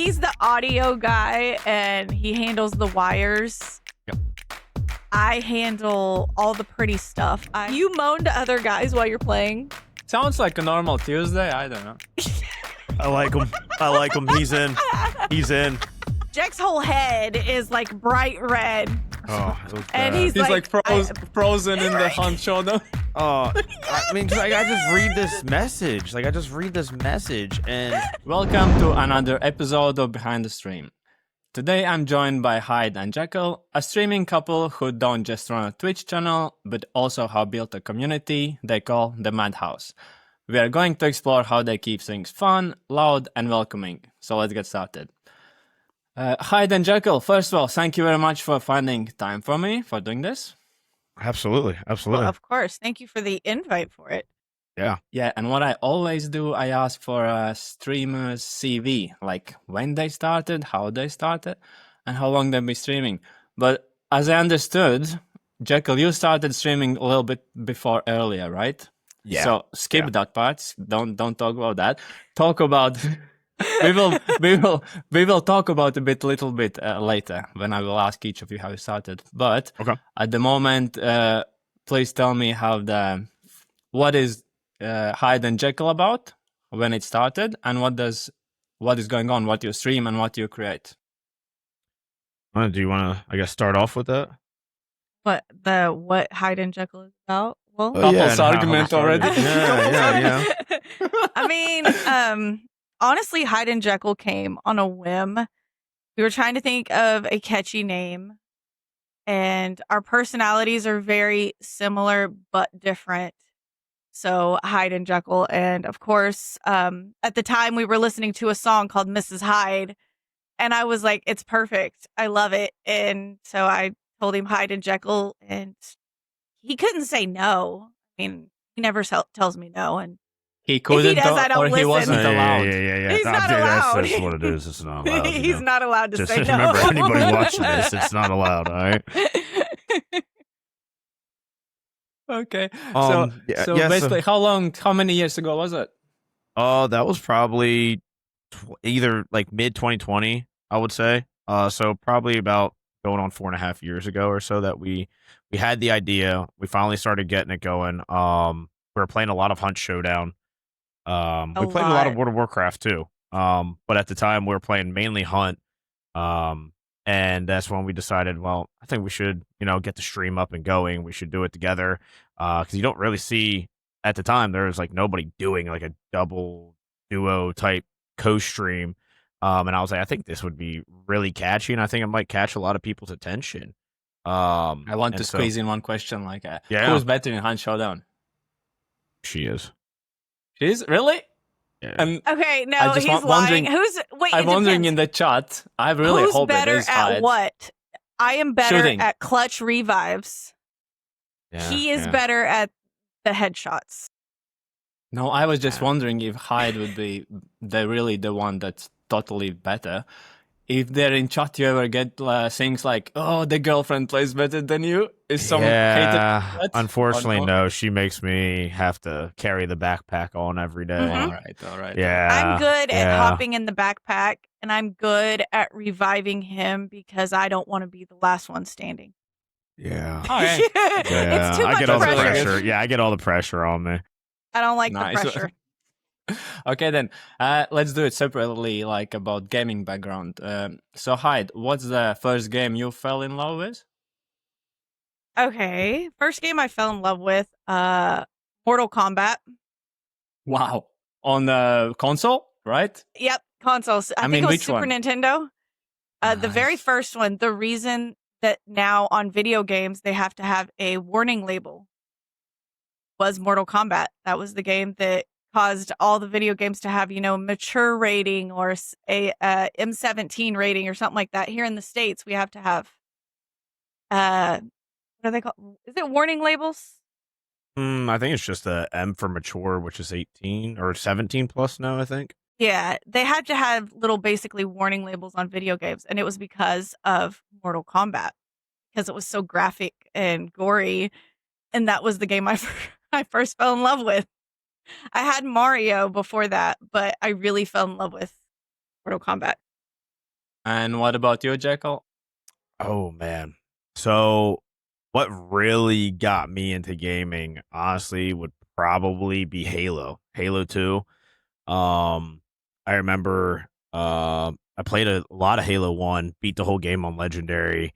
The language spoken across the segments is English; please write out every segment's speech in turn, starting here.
He's the audio guy, and he handles the wires. Yep. I handle all the pretty stuff. You moan to other guys while you're playing. Sounds like a normal Tuesday. I don't know. I like him. He's in. Jack's whole head is like bright red. Oh, it was And bad. he's like, frozen in the hunt shoulder. Oh, I mean, 'cause I just read this message. And Welcome to another episode of Behind the Stream. Today I'm joined by Hyde and Jekyll, a streaming couple who don't just run a Twitch channel, but also have built a community they call the Madhouse. We are going to explore how they keep things fun, loud, and welcoming. So let's get started. Hyde and Jekyll, first of all, thank you very much for finding time for me for doing this. absolutely. well, of course. Thank you for the invite for it. Yeah, and what I always do, I ask for a streamer's CV, like when they started, how they started, and how long they've been streaming. But as I understood, Jekyll, you started streaming a little bit before earlier, right? Yeah. So skip that part. Don't talk about that. Talk about we will talk about a little bit later when I will ask each of you how you started. But Okay. at the moment, please tell me what is Hyde and Jekyll about, when it started, and what is going on, what you stream and what you create. Do you want to, I guess, start off with that? What Hyde and Jekyll is about? Well, Couples argument already. Yeah. I mean, honestly, Hyde and Jekyll came on a whim. We were trying to think of a catchy name, and our personalities are very similar but different. So Hyde and Jekyll, and of course, at the time we were listening to a song called Mrs. Hyde, and I was like, "It's perfect. I love it." And so I told him Hyde and Jekyll, and he couldn't say no. I mean, he never tells me no, and He couldn't, does, I don't or he listen. wasn't allowed. Yeah. He's not allowed. That's what it is. It's not allowed. he's not allowed to Just say no. remember, anybody watching this, it's not allowed. All right. Okay. Yeah, So yeah, basically, how many years ago was it? That was probably either like mid 2020, I would say. So probably about going on 4.5 years ago or so that we had the idea. We finally started getting it going. We were playing a lot of Hunt Showdown. We played a lot of World of Warcraft too. But at the time we were playing mainly Hunt. And that's when we decided, well, I think we should, get the stream up and going. We should do it together. Because you don't really see at the time there was like nobody doing like a double duo type co-stream. And I was like, I think this would be really catchy, and I think it might catch a lot of people's attention. I want to squeeze in one question, like, who's better in Hunt Showdown? She is. She is? Really? Yeah. Okay, no, he's lying. wondering- Wait, I'm it wondering depends. in the chat. I really Who's hope it better is at Hyde. what? I am better Shooting. at clutch revives. Yeah, He is yeah. better at the headshots. No, I was just wondering if Hyde would be the one that's totally better. If they're in chat, you ever get things like, "Oh, the girlfriend plays better than you"? Is someone hated that? Unfortunately, Or no. She makes me have to carry the backpack on every day. Mhm. All right. Yeah. I'm good at yeah. hopping in the backpack, and I'm good at reviving him because I don't want to be the last one standing. Yeah. Okay. Yeah. It's too I much get all the pressure. pressure. Yeah, I get all the pressure on me. I don't like Nice. the pressure. Okay, then let's do it separately, like about gaming background. So Hyde, what's the first game you fell in love with? Okay, first game I fell in love with, Mortal Kombat. Wow, on the console, right? Yep, consoles. I mean, think it was which Super one? Nintendo. The very Nice. first one. The reason that now on video games they have to have a warning label was Mortal Kombat. That was the game that caused all the video games to have, mature rating or a M17 rating or something like that. Here in the States, we have to have, what are they called? Is it warning labels? I think it's just a M for mature, which is 18 or 17 plus now, I think. Yeah, they had to have little basically warning labels on video games, and it was because of Mortal Kombat, because it was so graphic and gory, and that was the game I first fell in love with. I had Mario before that, but I really fell in love with Mortal Kombat. And what about you, Jekyll? Oh man. So what really got me into gaming, honestly, would probably be Halo. Halo 2. I remember I played a lot of Halo 1, beat the whole game on Legendary.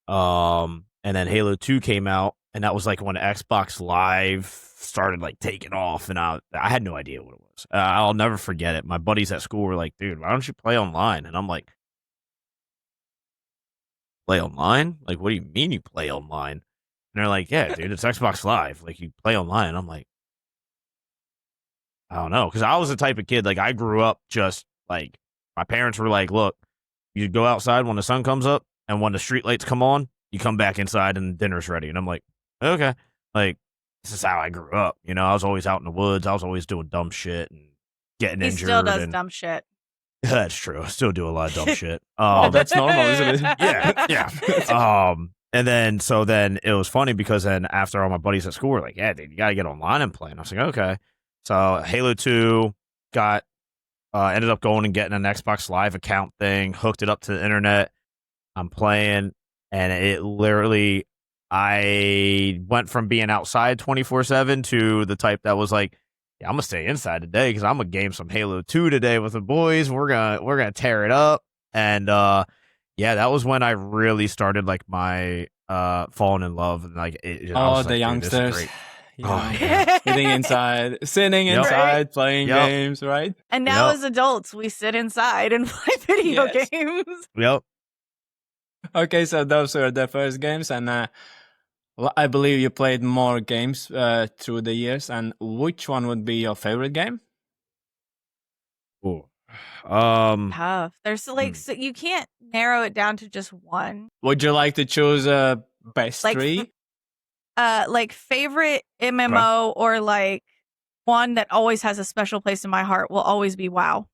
And then Halo 2 came out, and that was like when Xbox Live started like taking off, and I had no idea what it was. I'll never forget it. My buddies at school were like, "Dude, why don't you play online?" And I'm like, "Play online? Like, what do you mean you play online?" And they're like, "Yeah, dude, it's Xbox Live. Like, you play online." And I'm like, I don't know, because I was the type of kid, like, I grew up just like my parents were like, "Look, you go outside when the sun comes up, and when the street lights come on, you come back inside and dinner's ready." And I'm like, "Okay." Like, this is how I grew up. You know, I was always out in the woods. I was always doing dumb shit and getting He injured. still does and dumb shit. That's true. I still do a lot of dumb shit. Oh, that's normal, isn't it? Yeah. And then it was funny because then after all my buddies at school were like, "Yeah, dude, you gotta get online and play." And I was like, "Okay." So Halo 2 got ended up going and getting an Xbox Live account thing, hooked it up to the internet. I'm playing, and it literally, I went from being outside 24/7 to the type that was like, "Yeah, I'm gonna stay inside today because I'm gonna game some Halo 2 today with the boys. We're gonna tear it up." And yeah, that was when I really started like my falling in love, and like I was The like, "Dude, this is youngsters. great." You Oh, know, yeah. sitting inside, sitting Yep. inside, playing Yep. games, right? And now Yep. as adults, we sit inside and play video Yes. games. Yep. Okay, so those were the first games, and I believe you played more games through the years. And which one would be your favorite game? Ooh. Tough. There's like so you can't narrow it down to just one. Would you like to choose best Like, three? Like favorite MMO or like one that always has a special place in my heart will always be WoW.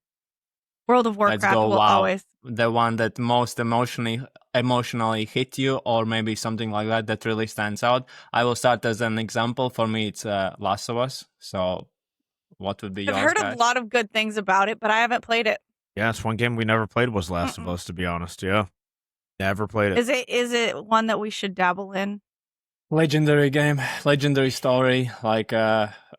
World of Let's Warcraft go. will Wow, always. the one that most emotionally hit you, or maybe something like that that really stands out. I will start as an example. For me, it's Last of Us. So, what would be I've yours, heard guys? a lot of good things about it, but I haven't played it. Yeah, it's one game we never played was Last of Us, to be honest. Yeah. Never played it. Is it one that we should dabble in? Legendary game, legendary story. Like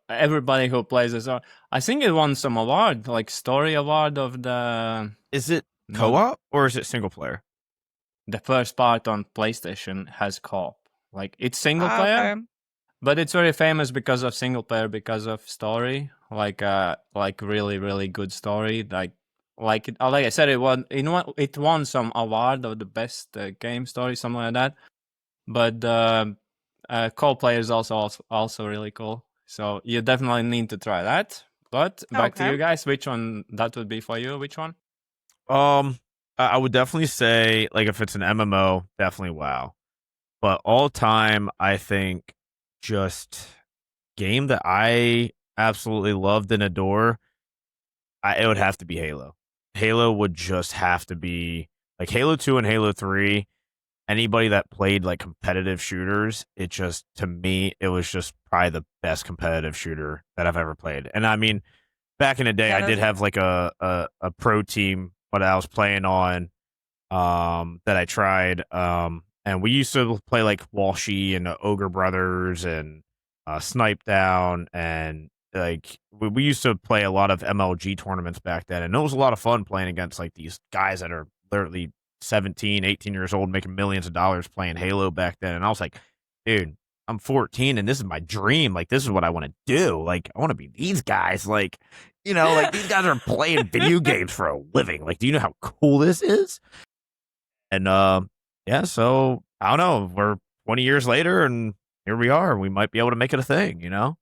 everybody who plays this, I think it won some award, like story award of the. Is it co-op or is it single player? The first part on PlayStation has co-op. Like it's single player, Okay. but it's very famous because of single player, because of story. Like really really good story. Like I said, it won some award of the best game story, something like that. But co-player is also really cool. So you definitely need to try that. But back to you guys. Which one that would be for you? Which one? I would definitely say, like, if it's an MMO, definitely WoW. But all time, I think just game that I absolutely loved and adore, it would have to be Halo. Halo would just have to be like Halo 2 and Halo 3. Anybody that played like competitive shooters, it just, to me, it was just probably the best competitive shooter that I've ever played. And I mean, back in the day, I did have like a pro team what I was playing on that I tried. And we used to play like Walshy and the Ogre Brothers and Snipe Down, and like we used to play a lot of MLG tournaments back then, and it was a lot of fun playing against like these guys that are literally 17, 18 years old making millions of dollars playing Halo back then. And I was like, dude, I'm 14 and this is my dream. Like, this is what I want to do. Like, I want to be these guys. Like, you know, like these guys are playing video games for a living. Like, do you know how cool this is? And yeah, so I don't know. We're 20 years later and here we are. We might be able to make it a thing, you know?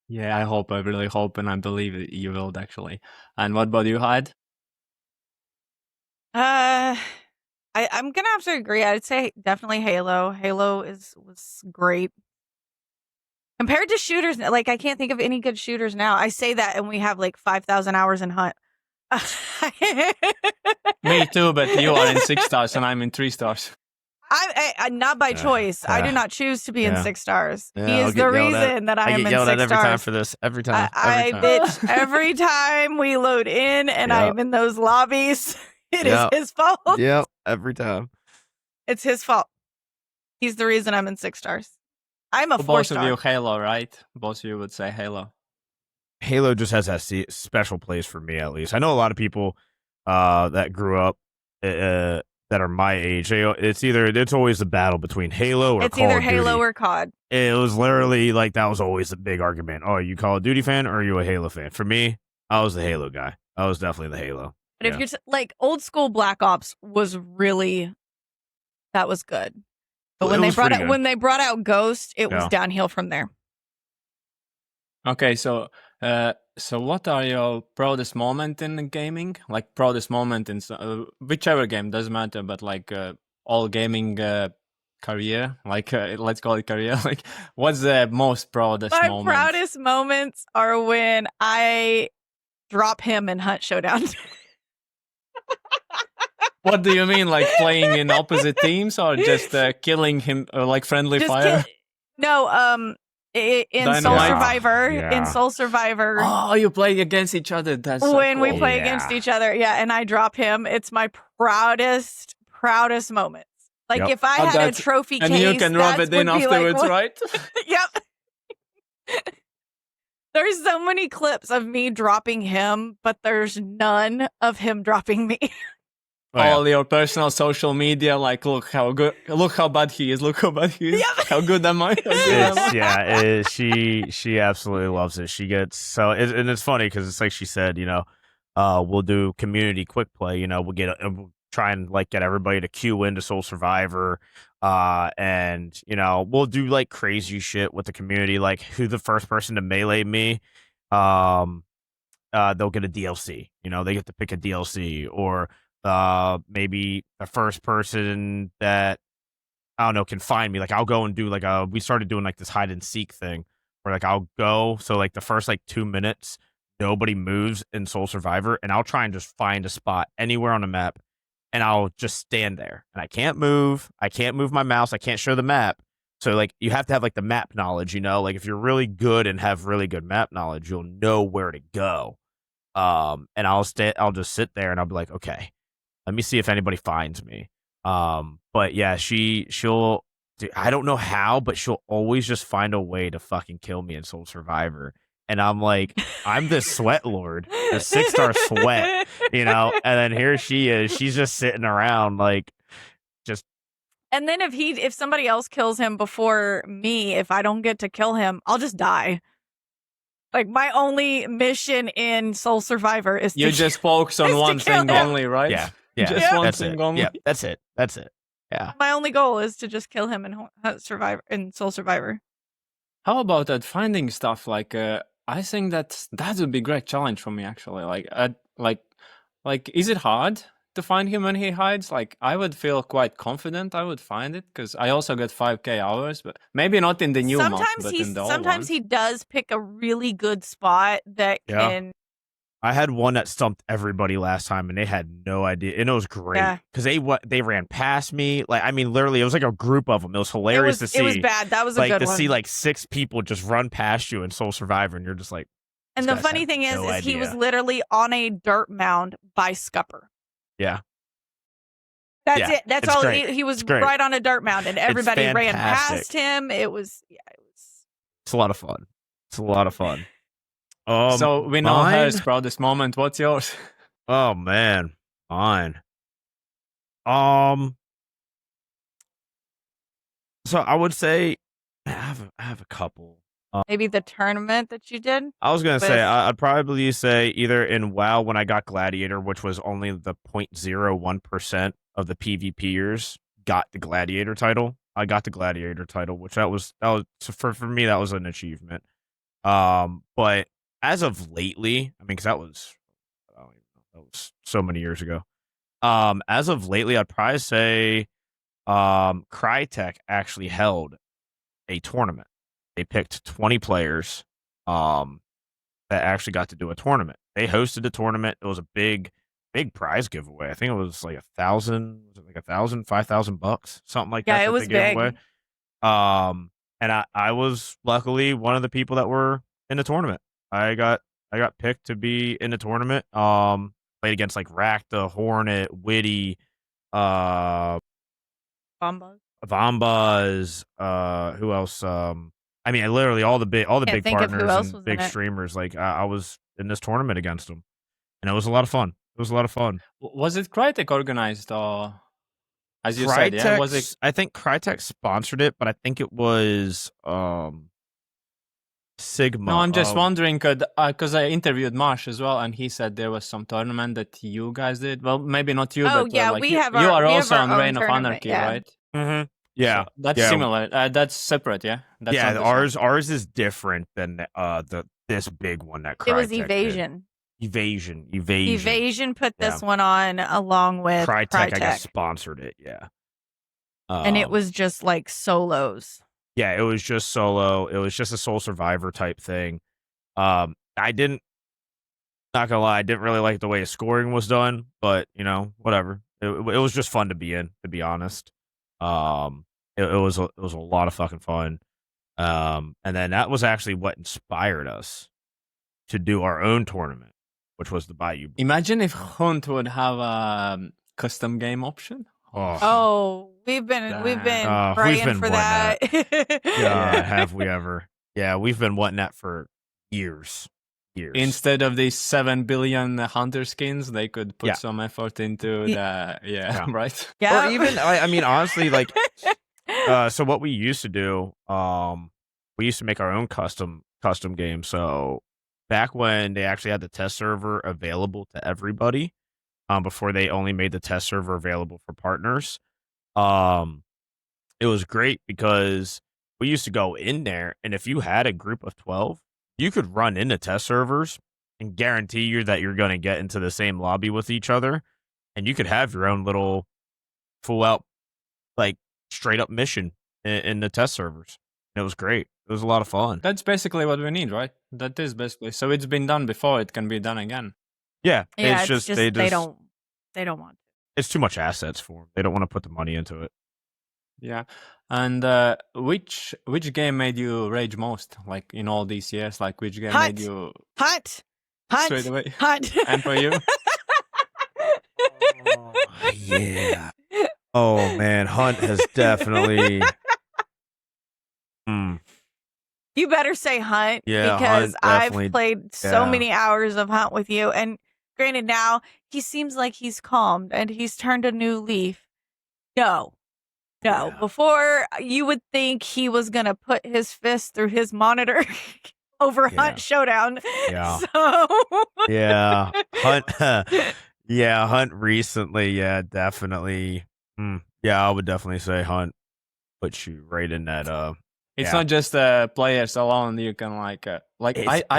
Yeah, I really hope, and I believe you will actually. And what about you, Hyde? I'm gonna have to agree. I'd say definitely Halo. Halo was great compared to shooters. Like I can't think of any good shooters now. I say that, and we have like 5,000 hours in Hunt. Me too, but you are in 6 stars and I'm in 3 stars. I not by choice. I do not choose to be in 6 stars. Yeah, he is the reason that I am in 6 stars. every time for this. Every time. I bitch every time we load in and Yeah. I'm in those lobbies. It is his fault. Yep, every time. It's his fault. He's the reason I'm in 6 stars. I'm a 4 Both star. of you Halo, right? Both of you would say Halo. Halo just has that special place for me, at least. I know a lot of people that grew up that are my age. It's always the battle between Halo or It's Call either of Halo Duty. or COD. It was literally like that was always the big argument. Oh, are you Call of Duty fan or are you a Halo fan? For me, I was the Halo guy. I was definitely the Halo. But if you're like old school Black Ops was really that was good. But when they brought out Ghost, it was downhill from there. Okay, so what are your proudest moment in gaming? Like proudest moment in whichever game, doesn't matter, but like all gaming career, like let's call it career. Like, what's the most proudest moment? My proudest moments are when I drop him in Hunt Showdown. What do you mean, like playing in opposite teams or just killing him, like friendly fire? No, in Soul Survivor. Yeah. In Soul Survivor. Oh, you play against each other. That's so when cool. we play against each other. Yeah, and I drop him. It's my proudest moments. Like if I had a trophy case, and you can rub it in afterwards, like, right? Yep. There's so many clips of me dropping him, but there's none of him dropping me. All your personal social media, like, look how bad he is, look how bad he is, how good am I? She absolutely loves it. She gets so, and it's funny because it's like she said, we'll do community quick play, we'll try and like get everybody to queue into Soul Survivor, and we'll do like crazy shit with the community, like who the first person to melee me, they'll get a DLC, they get to pick a DLC, or maybe the first person that I don't know can find me. Like I'll go and do like we started doing like this hide and seek thing where like I'll go, so like the first like 2 minutes nobody moves in Soul Survivor, and I'll try and just find a spot anywhere on the map, and I'll just stand there, and I can't move my mouse, I can't show the map. So like you have to have like the map knowledge, like if you're really good and have really good map knowledge, you'll know where to go. And I'll just sit there and I'll be like, okay, let me see if anybody finds me. But yeah, she'll I don't know how, but she'll always just find a way to fucking kill me in Soul Survivor. And I'm like, I'm the sweat lord, the 6-star sweat, and then here she is. She's just sitting around like just. And then if somebody else kills him before me, if I don't get to kill him, I'll just die. Like my only mission in Soul Survivor is you just focus on one thing only, right? Yeah. Just one thing only. Yeah, that's it. Yeah. My only goal is to just kill him in Soul Survivor. How about that finding stuff? Like, I think that would be a great challenge for me, actually. Like, is it hard to find him when he hides? Like, I would feel quite confident I would find it because I also got 5K hours, but maybe not in the new mod, but in the old Sometimes he does pick a really good spot that can. I had one that stumped everybody last time, and they had no idea, and it was great because they ran past me. Like, I mean, literally, it was like a group of them. It was hilarious to see. It was bad. That was a like good to one. see like 6 people just run past you in Soul Survivor, and you're just like. And the funny thing is he was literally on a dirt mound by Scupper. Yeah. That's it. That's all. Great. He was right on a dirt mound, and everybody ran past him. It was. It's a lot of fun. So we know hers proudest moment. What's yours? Oh man, mine. So I would say I have a couple. Maybe the tournament that you did. I was gonna say I'd probably say either in WoW when I got Gladiator, which was only the 0.01% of the PvPers got the Gladiator title. I got the Gladiator title, which that was for me that was an achievement. But as of lately, I mean, because that was so many years ago. As of lately, I'd probably say Crytek actually held a tournament. They picked 20 players that actually got to do a tournament. They hosted a tournament. It was a big prize giveaway. I think it was like $1,000, $5,000, something like that. Yeah, it was big. Away. And I was luckily one of the people that were in the tournament. I got picked to be in the tournament. Played against like Rakta, Hornet, Witty, uh, Bombas. Vombas, who else? I mean, literally all the big Can't think of who partners else and was in big it. streamers. Like I was in this tournament against them, and it was a lot of fun. It was a lot of fun. Was it Crytek organized or, as you said, yeah? Was it? I think Crytek sponsored it, but I think it was Sigma. No, I'm just wondering because I interviewed Marsh as well, and he said there was some tournament that you guys did. Well, maybe not you, but yeah, like we you, have you our- are we have also our on own Reign of tournament, Anarchy, yeah. right? Mm-hmm. Yeah, So that's yeah. similar. That's separate, yeah. That's Yeah, not the same. ours is different than this big one that Crytek It was did. Evasion. Evasion Put this Yeah. one on along with Crytek, Crytek. I guess, sponsored it. Yeah, And it was just like solos. yeah, it was just solo. It was just a Soul Survivor type thing. I didn't, not gonna lie, I didn't really like the way his scoring was done, but you know, whatever. It was just fun to be in, to be honest. It was a lot of fucking fun. And then that was actually what inspired us to do our own tournament, which was the Bayou. Imagine if Hunt would have a custom game option. Oh, we've been we've praying been for wanting that. God, have we ever? Yeah, we've been wanting that for years. Instead of these 7 billion hunter skins, they could put Yeah. some effort into the right. Yeah. Or even I mean, honestly, like so what we used to do, we used to make our own custom game. So back when they actually had the test server available to everybody, before they only made the test server available for partners, it was great because we used to go in there, and if you had a group of 12, you could run into test servers and guarantee you that you're going to get into the same lobby with each other, and you could have your own little full out, like, straight up mission in the test servers. And it was great. It was a lot of fun. That's basically what we need, right? That is basically. So it's been done before. It can be done again. Yeah, Yeah, it's just they don't want. it's too much assets for them. They don't want to put the money into it. Yeah. And which game made you rage most? Like in all these years, like which game Hunt. made you Hunt. straight away? Hunt. And for you? Yeah. Oh man, Hunt has definitely. You better say Hunt, Yeah, because Hunt definitely- I've played so yeah. many hours of Hunt with you, and granted, now he seems like he's calmed and he's turned a new leaf. No. Yeah. Before, you would think he was gonna put his fist through his monitor over Yeah. Hunt Showdown. Yeah. So Yeah, Hunt. Yeah, Hunt recently. Yeah, definitely. Yeah, I would definitely say Hunt puts you right in that. It's Yeah. not just players alone. You can I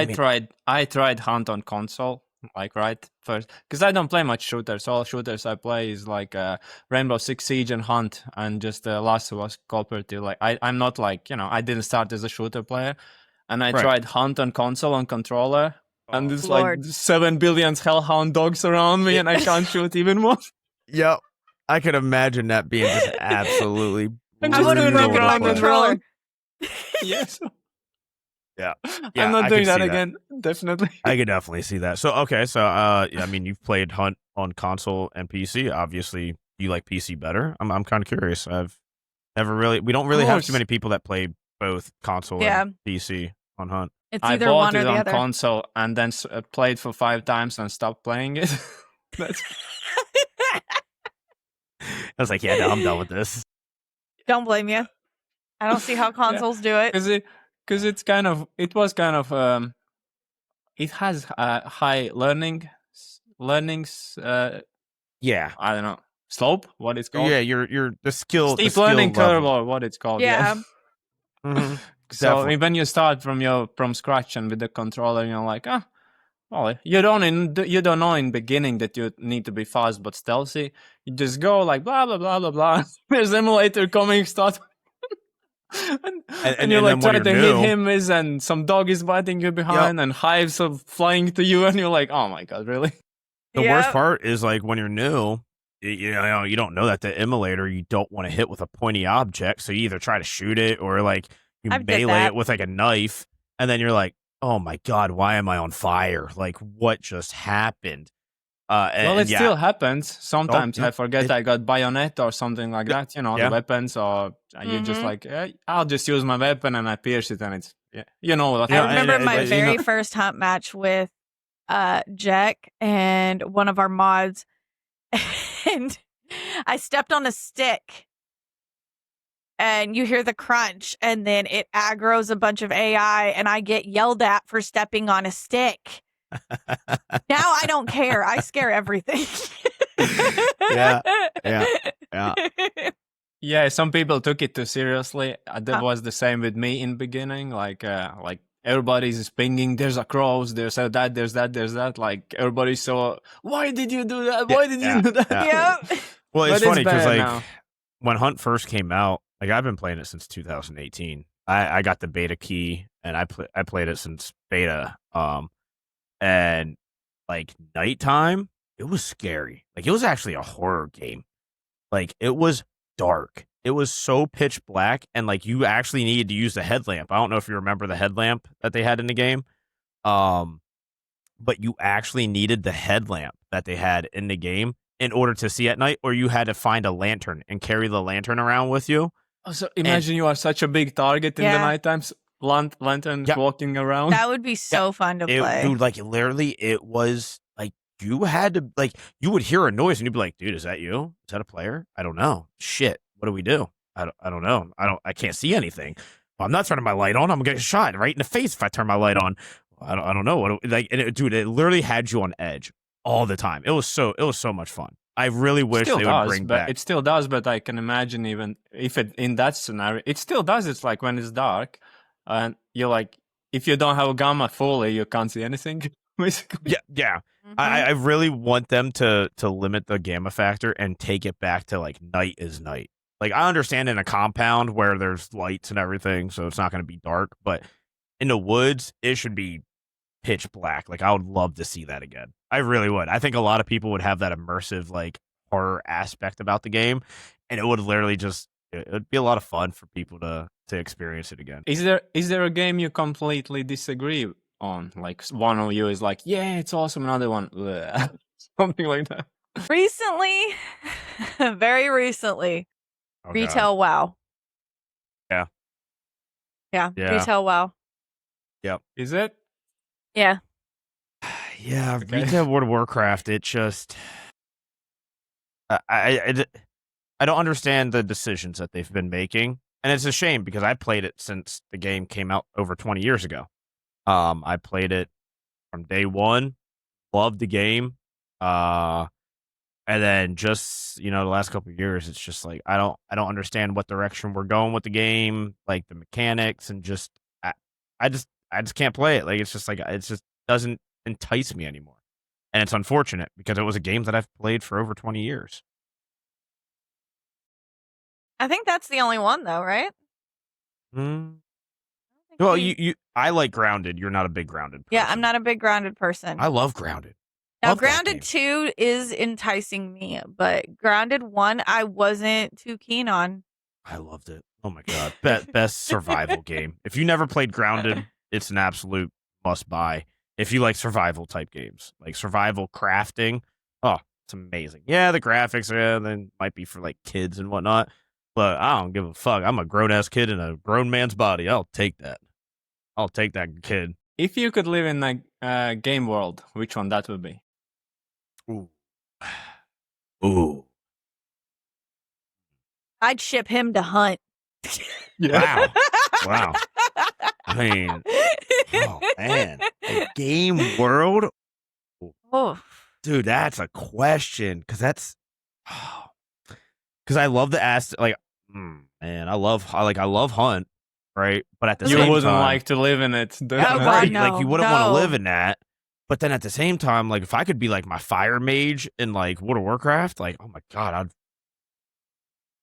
tried Hunt on console, like right first, because I don't play much shooters. All shooters I play is like Rainbow Six Siege and Hunt, and just the Last of Us cooperative. Like I'm not like, I didn't start as a shooter player, and I Right. tried Hunt on console on controller, and there's Lord. like 7 billion hellhound dogs around me, and I can't shoot even one. Yep, I could imagine that being just absolutely. I'm I just would have doing broken my wrong. controller. Yes. Yeah, I'm not I doing could that see again. Definitely. I could definitely see that. So okay, so I mean, you've played Hunt on console and PC. Obviously, you like PC better. I'm kind of curious. I've never really. We don't really have too course. many people that play both console and PC on Hunt. it's I either bought one or it the on other. console and then played for 5 times and stopped playing it. That's I was like, yeah, no, I'm done with this. Don't blame you. I don't see how consoles do it. because it was kind of it has high learnings Yeah, I don't know, slope, what it's called. yeah, you're the skill. Steep the skill learning curve level. or what it's called. Yeah. Mhm. So Definitely. when you start from scratch and with the controller, you're like, well, you don't know in beginning that you need to be fast but stealthy. You just go like blah blah blah blah blah. There's emulator coming, start, and you're and like then when trying to you're hit new- him, and some dog is biting you behind, and hives are flying to you, and you're like, oh my god, really? The worst Yep. part is like when you're new, you know, you don't know that the emulator you don't want to hit with a pointy object, so you either try to shoot it or like you I've did melee that. it with like a knife, and then you're like, oh my god, why am I on fire? Like what just happened? Well, it still happens. Sometimes I forget I got bayonet or something like that, the weapons, or you just like, I'll just use my weapon and I pierce it and it's, what I remember my very first hunt match with Jack and one of our mods, and I stepped on a stick and you hear the crunch and then it aggroes a bunch of AI and I get yelled at for stepping on a stick. Now I don't care. I scare everything. Yeah. Yeah, some people took it too seriously. That was the same with me in beginning. Like everybody's pinging. There's a crows. There's that. There's that. Like everybody's so. Why did you do that? Why did you do that? Yeah. Well, it's funny because like when Hunt first came out, like I've been playing it since 2018. I got the beta key and I played it since beta. And like nighttime, it was scary. Like it was actually a horror game. Like it was dark. It was so pitch black, and like you actually needed to use the headlamp. I don't know if you remember the headlamp that they had in the game. But you actually needed the headlamp that they had in the game in order to see at night, or you had to find a lantern and carry the lantern around with you. Oh, so imagine you are such a big target in the night times. Lanterns walking around. That would be so fun to play. Dude, like literally it was like you had to like you would hear a noise and you'd be like, dude, is that you? Is that a player? I don't know. Shit. What do we do? I don't know. I can't see anything. Well, I'm not turning my light on. I'm gonna get shot right in the face if I turn my light on. I don't know. Dude, it literally had you on edge all the time. It was so much fun. I really wish they would bring back. It still does, but I can imagine even if it in that scenario, it still does. It's like when it's dark. And you're like, if you don't have a gamma fully, you can't see anything, basically. Yeah. I really want them to limit the gamma factor and take it back to like night is night. Like I understand in a compound where there's lights and everything, so it's not going to be dark. But in the woods, it should be pitch black. Like I would love to see that again. I really would. I think a lot of people would have that immersive like horror aspect about the game, and it would literally just it would be a lot of fun for people to experience it again. Is there a game you completely disagree on? Like one of you is like, yeah, it's awesome. Another one, something like that. Recently, very recently, Retail WoW. Yeah. Retail WoW. Yep. Is it? Yeah. Yeah. Okay. Retail World of Warcraft. It just, I don't understand the decisions that they've been making. And it's a shame because I played it since the game came out over 20 years ago. I played it from day one, loved the game. And then just, the last couple of years, it's just like, I don't understand what direction we're going with the game, like the mechanics, and just, I just can't play it. Like, it's just like, it just doesn't entice me anymore. And it's unfortunate because it was a game that I've played for over 20 years. I think that's the only one, though, right? Well, I like Grounded. You're not a big Grounded person. Yeah, I'm not a big Grounded person. I love Grounded. Now, Grounded 2 is enticing me, but Grounded 1, I wasn't too keen on. I loved it. Oh my god, best survival game. If you never played Grounded, it's an absolute must buy. If you like survival type games, like survival crafting, oh, it's amazing. Yeah, the graphics then might be for like kids and whatnot. But I don't give a fuck. I'm a grown-ass kid in a grown man's body. I'll take that. I'll take that kid. If you could live in a game world, which one that would be? Ooh. I'd ship him to Hunt. Yeah. Wow. I mean, oh, man. A game world? Oh. Dude, that's a question. Because that's... Because I love the like... Man, I love Hunt, right? But at the same time, you wouldn't like to live in it. Right? No, like you wouldn't want to live in that. But then at the same time, like if I could be like my fire mage in like World of Warcraft, like oh my god,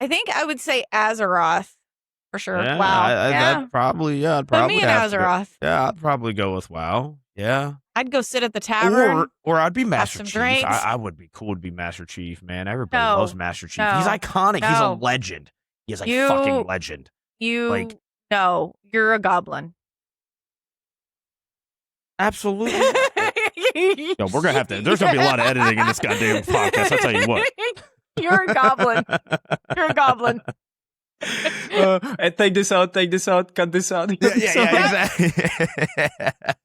I think I would say Azeroth for sure. Yeah, WoW. I'd probably Put me in Azeroth. I'd probably go with WoW. Yeah. I'd go sit at the tavern. Or I'd be Master Chief. Drinks. I would be cool to be Master Chief, man. Everybody loves Master Chief. He's iconic. He's a legend. He's a fucking legend. You're a goblin. Absolutely. Yo, we're gonna have to. There's gonna be a lot of editing in this goddamn podcast. I'll tell you what. You're a goblin. You're a goblin. Take this out, cut this out. Yeah, exactly.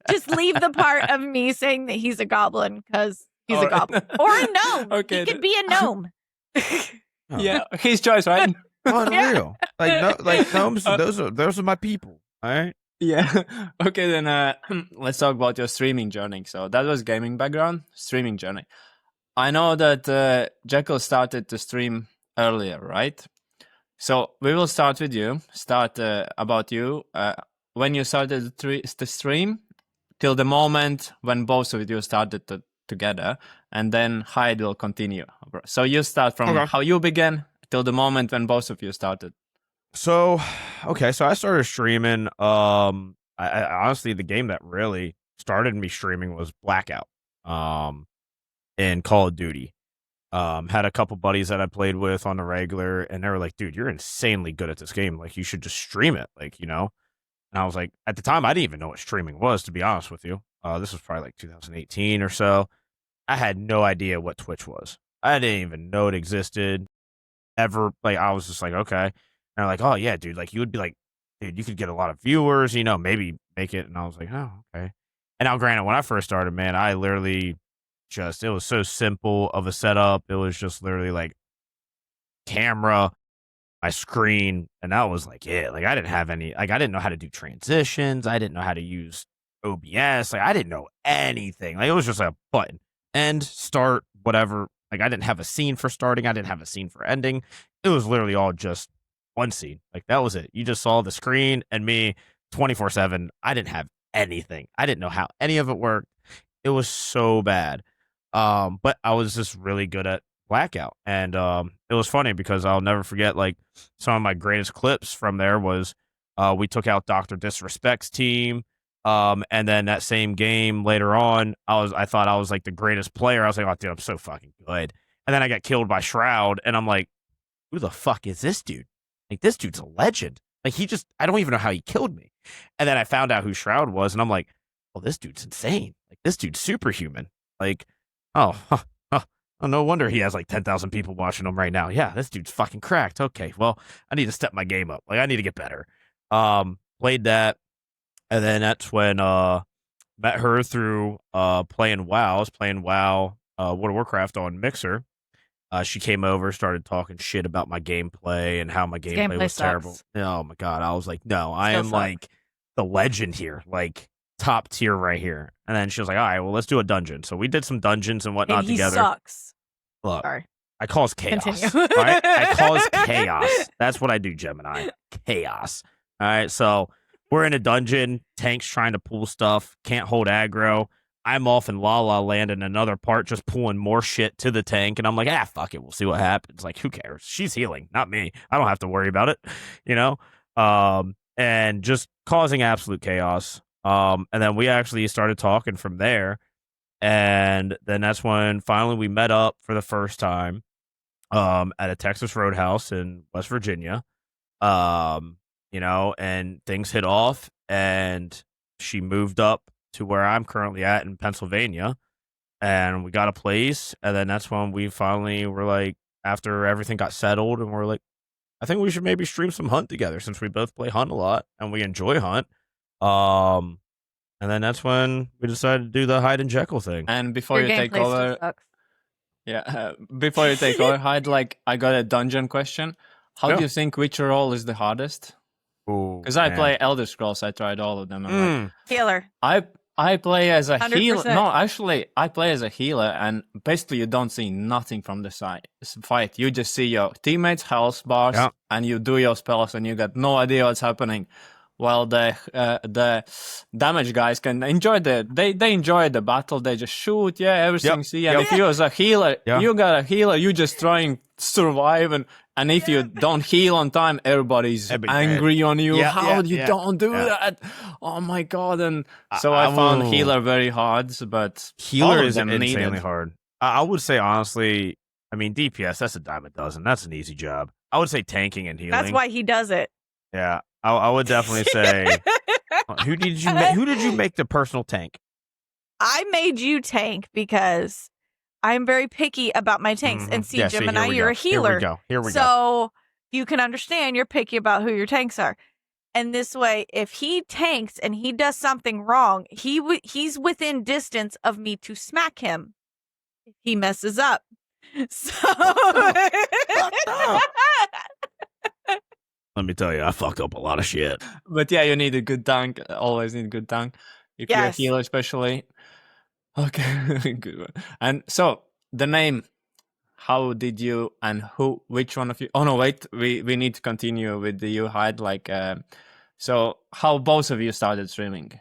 Just leave the part of me saying that he's a goblin because he's a goblin. Or a gnome. Okay. He could be a gnome. Yeah, his choice, right? Unreal. Like gnomes. Those are my people. All right. Yeah. Okay, then let's talk about your streaming journey. So that was gaming background, streaming journey. I know that Jekyll started to stream earlier, right? So we will start with you. Start about you. When you started to stream, till the moment when both of you started together, and then Hyde will continue. So you start from how you began till the moment when both of you started. So I started streaming. I honestly, the game that really started me streaming was Blackout. In Call of Duty. Had a couple buddies that I played with on the regular, and they were like, dude, you're insanely good at this game. Like, you should just stream it. Like, you know? And I was like, at the time, I didn't even know what streaming was, to be honest with you. This was probably like 2018 or so. I had no idea what Twitch was. I didn't even know it existed ever. Like, I was just like, okay. And they're like, oh, yeah, dude. Like, you would be like, dude, you could get a lot of viewers, you know, maybe make it. And I was like, oh, okay. And now, granted, when I first started, man, I literally it was so simple of a setup. It was just literally like camera, my screen, and that was like it. Like, I didn't have any, like, I didn't know how to do transitions. I didn't know how to use OBS. Like, I didn't know anything. Like, it was just like a button, end, start, whatever. Like, I didn't have a scene for starting. I didn't have a scene for ending. It was literally all just one scene. Like, that was it. You just saw the screen and me 24/7. I didn't have anything. I didn't know how any of it worked. It was so bad. But I was just really good at Blackout. And it was funny because I'll never forget, like, some of my greatest clips from there was we took out Dr. Disrespect's team. And then that same game later on, I thought I was like the greatest player. I was like, oh, dude, I'm so fucking good. And then I got killed by Shroud, and I'm like, who the fuck is this dude? Like, this dude's a legend. Like, I don't even know how he killed me. And then I found out who Shroud was, and I'm like, well, this dude's insane. Like, this dude's superhuman. Like, oh, no wonder he has like 10,000 people watching him right now. Yeah, this dude's fucking cracked. Okay, well, I need to step my game up. Like, I need to get better. Played that, and then that's when met her through playing WoW. I was playing WoW, World of Warcraft on Mixer. She came over, started talking shit about my gameplay and how my gameplay was terrible. Oh my god, I was like, no, I am like the legend here, like top tier right here. And then she was like, all right, well, let's do a dungeon. So we did some dungeons and whatnot together. Sucks. Look, sorry. I cause chaos. Continue. All right? I cause chaos. That's what I do, Gemini. Chaos. All right, so we're in a dungeon. Tank's trying to pull stuff. Can't hold aggro. I'm off in La La Land in another part, just pulling more shit to the tank. And I'm like, fuck it. We'll see what happens. Like, who cares? She's healing, not me. I don't have to worry about it, you know? And just causing absolute chaos. And then we actually started talking from there. And then that's when finally we met up for the first time at a Texas Roadhouse in West Virginia. You know, and things hit off, and she moved up to where I'm currently at in Pennsylvania, and we got a place. And then that's when we finally were like, after everything got settled, and we're like, I think we should maybe stream some Hunt together, since we both play Hunt a lot and we enjoy Hunt. And then that's when we decided to do the Hyde and Jekyll thing. And before you take over, before you take over, Hyde, like, I got a dungeon question. How do you think which role is the hardest? Because I play Elder Scrolls, I tried all of them. Like, healer. I play as a 100%. healer. No, actually, I play as a healer, and basically you don't see nothing from the side fight. You just see your teammates' health bars, and you do your spells, and you got no idea what's happening. Well, the damage guys can enjoy they enjoy the battle. They just shoot, everything. See, and if you as a healer, you got a healer, you just trying to survive, and if you don't heal on time, everybody's angry on you. How you don't do that? Oh my god! And so I found healer very hard, but healer is insanely hard. I would say honestly, I mean DPS, that's a dime a dozen. That's an easy job. I would say tanking and healing. That's why he does it. Yeah. I would definitely say, who did you make the personal tank? I made you tank because I'm very picky about my tanks. And see, Yeah, Gemini, here we you're go. a healer. Here we go. So you can understand you're picky about who your tanks are. And this way, if he tanks and he does something wrong, he's within distance of me to smack him if he messes up. So Let me tell you, I fuck up a lot of shit. But yeah, you need a good tank. Always need a good tank. If you're a Yes. healer, especially. Okay, good one. And so the name. How did you and who? Which one of you? Oh no, wait. We need to continue with the you Hyde. So how both of you started streaming?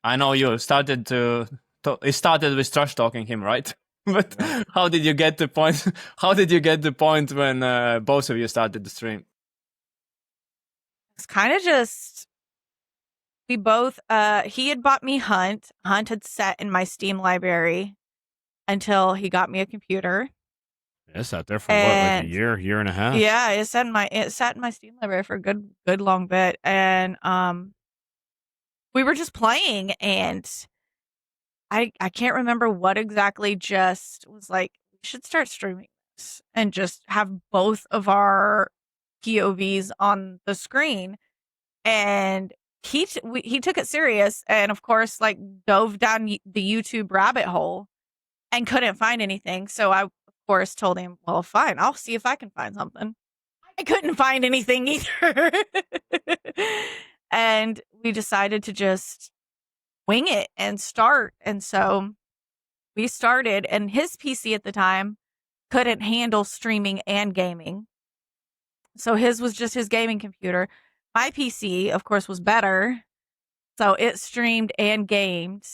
I know you started it started with trash talking him, right? But how did you get the point? How did you get the point when both of you started the stream? it's kind of just we both he had bought me Hunt. Hunt had sat in my Steam library until he got me a computer. It sat there for what, like a year and a half? Yeah, it sat in my Steam library for a good long bit. And we were just playing, and I can't remember what exactly just was like, we should start streaming this and just have both of our POVs on the screen. And he took it serious, and of course, like, dove down the YouTube rabbit hole and couldn't find anything. So I, of course, told him, well, fine, I'll see if I can find something. I couldn't find anything either. And we decided to just wing it and start. And so we started, and his PC at the time couldn't handle streaming and gaming. So his was just his gaming computer. My PC, of course, was better. So it streamed and gamed.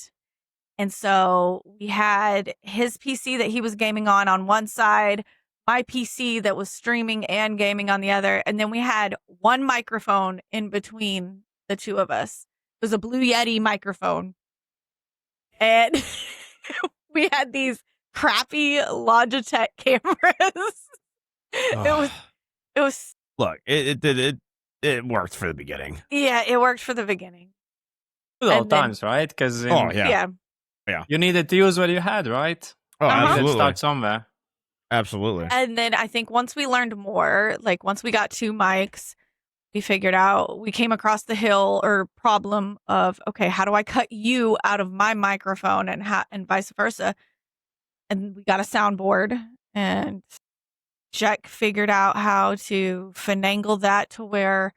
And so we had his PC that he was gaming on one side, my PC that was streaming and gaming on the other. And then we had one microphone in between the two of us. It was a Blue Yeti microphone. And we had these crappy Logitech cameras. It was Look, it worked for the beginning. Yeah, it worked for the beginning. Good old times, right? Because Yeah. you needed to use what you had, right? Oh, Uh-huh. You needed to absolutely. start somewhere. Absolutely. And then I think once we learned more, like once we got 2 mics, we came across the hill or problem of, okay, how do I cut you out of my microphone and vice versa? And we got a soundboard, and Jack figured out how to finagle that to where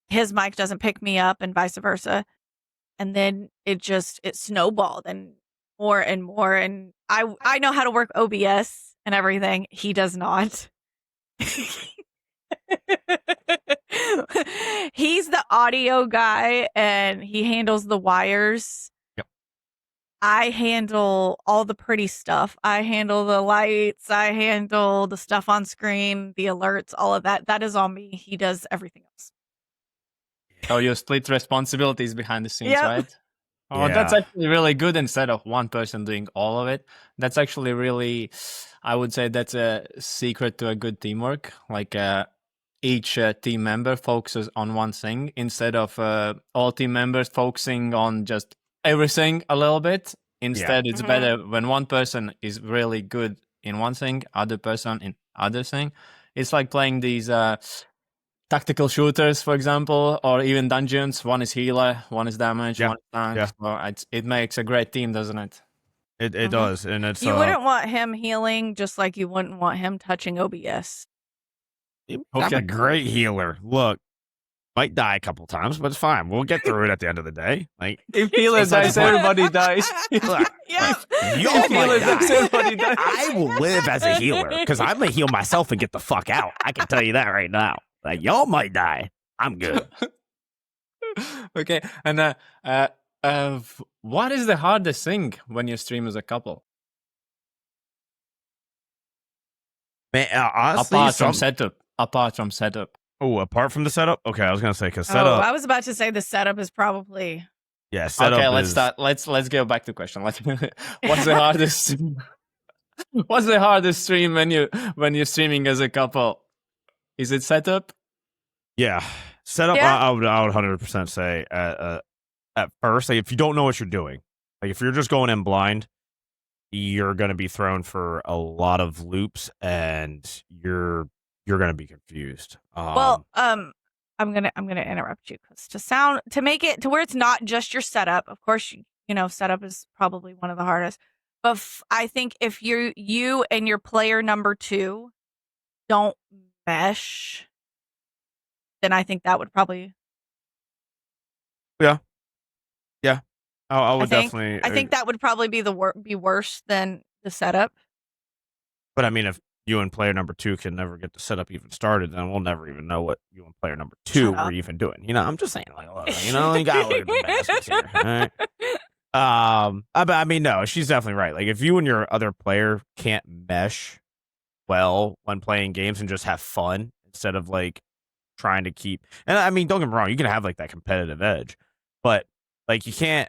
his mic doesn't pick me up and vice versa. And then it snowballed and more. And I know how to work OBS and everything. He does not. He's the audio guy, and he handles the wires. Yep. I handle all the pretty stuff. I handle the lights. I handle the stuff on screen, the alerts, all of that. That is all me. He does everything else. So you split responsibilities behind the scenes, Yep. right? Oh, Yeah. that's actually really good instead of one person doing all of it. That's actually really, I would say that's a secret to a good teamwork. Like each team member focuses on one thing instead of all team members focusing on just everything a little bit. Instead, it's Mhm. better when one person is really good in one thing, other person in other thing. It's like playing these tactical shooters, for example, or even dungeons. One is healer, one is damage, Yeah. one is tank. Yeah. So it makes a great team, doesn't it? It Mhm. does, and it's You wouldn't want him healing just like you wouldn't want him touching OBS. I'm Okay. a great healer. Look, might die a couple times, but it's fine. We'll get through it at the end of the day. Like If healer It's not dies, the point. everybody dies. Look, Yeah. y'all If healer might dies, die. everybody dies. I will live as a healer because I'm gonna heal myself and get the fuck out. I can tell you that right now. Like y'all might die. I'm good. Okay, and what is the hardest thing when you stream as a couple? Man, honestly, Apart from setup. Oh, apart from the setup. Okay, I was gonna say because Oh, setup. I was about to say the setup is probably Yeah, setup. Okay, let's is, start. Let's go back to question. What's the hardest? What's the hardest stream when you're streaming as a couple? Is it setup? Yeah, setup. Yeah. I would 100% say at first, like if you don't know what you're doing, Like if you're just going in blind, you're going to be thrown for a lot of loops, and you're going to be confused. Well, I'm gonna interrupt you because to make it to where it's not just your setup. Of course, setup is probably one of the hardest. But I think if you and your player number 2 don't mesh, then I think that would probably. Yeah. I would think, definitely. I think that would probably be worse than the setup. But I mean, if you and player number 2 can never get the setup even started, then we'll never even know what you and player number 2 were even doing. I'm just saying, like, you gotta look at the baskets here. All right? I mean, no, she's definitely right. Like, if you and your other player can't mesh well when playing games and just have fun instead of like trying to keep, and I mean, don't get me wrong, you can have like that competitive edge, but like you can't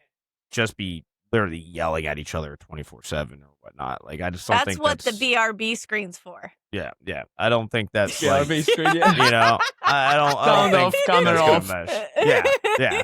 just be literally yelling at each other 24/7 or whatnot. Like, I just don't think that's what the BRB screen's for. Yeah. I don't think that's BRB like, screen. Yeah. I don't think camera off. Yeah.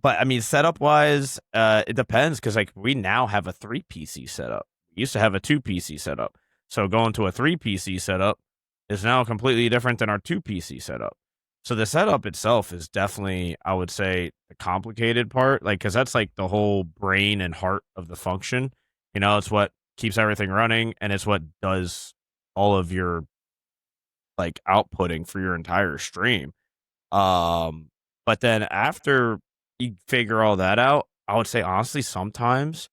But I mean, setup wise, it depends because like we now have a 3 PC setup. We used to have a 2 PC setup, so going to a 3 PC setup is now completely different than our 2 PC setup. So the setup itself is definitely, I would say, the complicated part, like, because that's like the whole brain and heart of the function. It's what keeps everything running, and it's what does all of your like outputting for your entire stream. But then after you figure all that out, I would say honestly, sometimes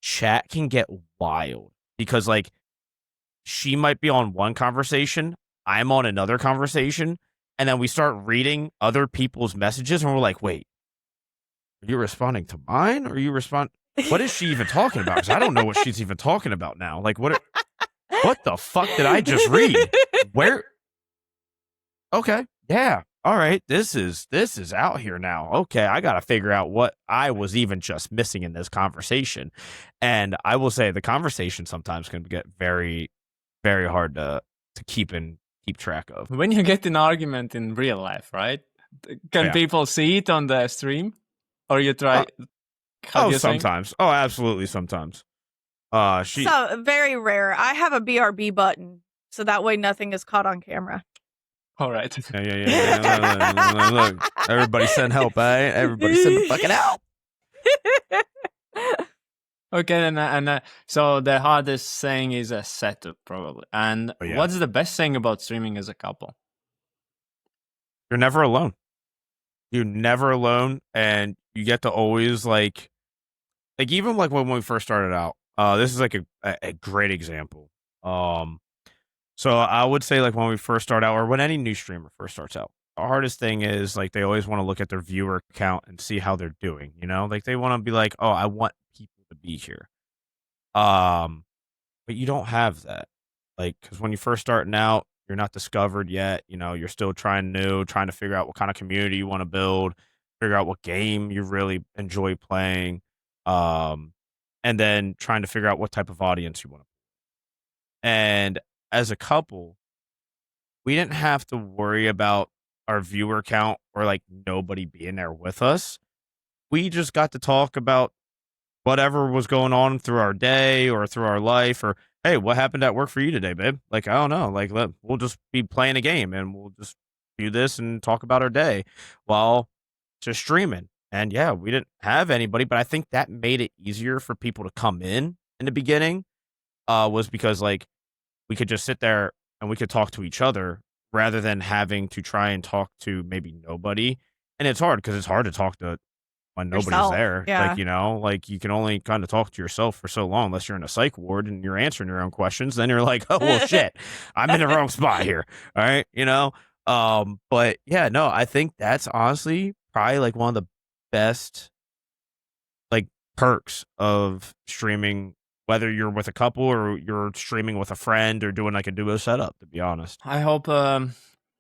chat can get wild because like she might be on one conversation, I'm on another conversation, and then we start reading other people's messages, and we're like, wait, are you responding to mine? Or are you what is she even talking about? Because I don't know what she's even talking about now. Like, what the fuck did I just read? Where? Okay, yeah, all right. This is out here now. Okay, I got to figure out what I was even just missing in this conversation. And I will say the conversation sometimes can get very, very hard to keep track of. When you get an argument in real life, right? Can people see it on the stream, or you try? Sometimes. Oh, absolutely, sometimes. So very rare. I have a BRB button, so that way nothing is caught on camera. All right. Yeah. Look, everybody send help, eh? Everybody send the fucking help. Okay, and so the hardest thing is a setup, probably. And what's the best thing about streaming as a couple? You're never alone. You're never alone, and you get to always like even like when we first started out. This is like a great example. So I would say like when we first start out, or when any new streamer first starts out, the hardest thing is like they always want to look at their viewer count and see how they're doing. Like they want to be like, oh, I want people to be here. But you don't have that, like, because when you're first starting out, you're not discovered yet. You're still trying to figure out what kind of community you want to build, figure out what game you really enjoy playing, and then trying to figure out what type of audience you want to. And as a couple, we didn't have to worry about our viewer count or like nobody being there with us. We just got to talk about whatever was going on through our day or through our life, or hey, what happened at work for you today, babe? Like, I don't know. Like, we'll just be playing a game and we'll just do this and talk about our day while just streaming. And yeah, we didn't have anybody, but I think that made it easier for people to come in the beginning, was because like we could just sit there and we could talk to each other rather than having to try and talk to maybe nobody. And it's hard because it's hard to talk to when nobody's Yourself, there. yeah. Like, like you can only kind of talk to yourself for so long unless you're in a psych ward and you're answering your own questions. Then you're like, oh, well, shit, I'm in the wrong spot here. All right. But yeah, no, I think that's honestly probably like one of the best like perks of streaming, whether you're with a couple or you're streaming with a friend or doing like a duo setup, to be honest. I hope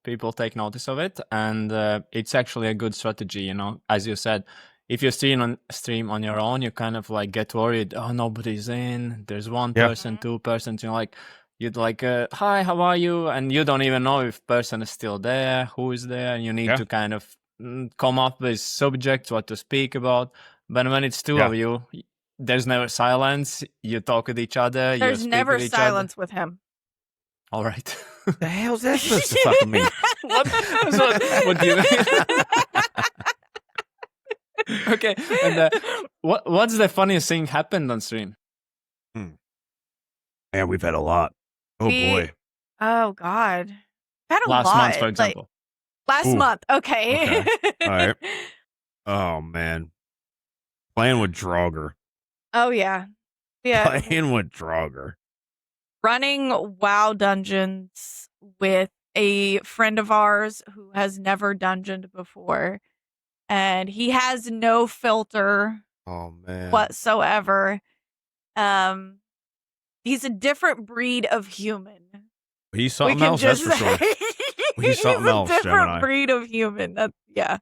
people take notice of it, and it's actually a good strategy, as you said. If you stream on your own, you kind of like get worried, oh, nobody's in, there's one person, 2 persons, you'd like, hi, how are you? And you don't even know if person is still there, who is there, and you need to kind of come up with subjects, what to speak about. But when it's two of you, there's never silence. You talk with each other. There's you speak never with each silence with him. Other. All right. The hell's that supposed to fucking mean? what do you mean? Okay. And what's the funniest thing happened on stream? Man, we've had a lot. Oh boy. Oh God. Had a Last lot. month, for example. Last month. Okay. All right. Oh man. Playing with Draugr. Oh yeah. Yeah. Playing with Draugr. Running WoW dungeons with a friend of ours who has never dungeoned before. And he has no filter whatsoever. He's a different breed of human. He's something else, that's for sure. He's something else, a different Gemini. breed of human. Yeah.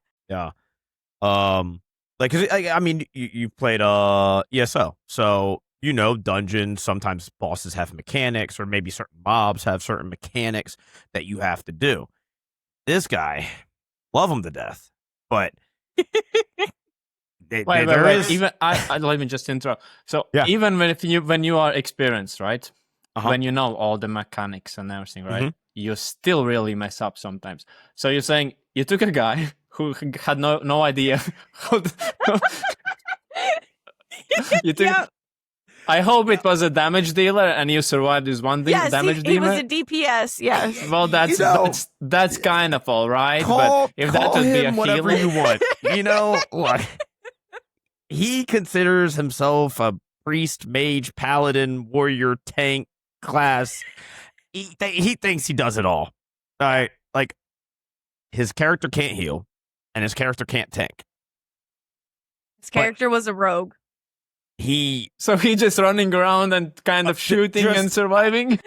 Like, 'cause I mean, you played ESO, so you know dungeons. Sometimes bosses have mechanics, or maybe certain mobs have certain mechanics that you have to do. This guy, love him to death, but Wait. Even let me just interrupt. So even when you are experienced, right? When you know all the mechanics and everything, right? You still really mess up sometimes. So you're saying you took a guy who had no idea how you took. I hope it was a damage dealer and you survived this one damage dealer. It was a DPS. Yes. Well, that's kind of all right. But if that would be a whatever healer, you want, you know, like he considers himself a priest, mage, paladin, warrior, tank class. He thinks he does it all. All right, like his character can't heal, and his character can't tank. His character was a rogue. So he just running around and kind of shooting and surviving.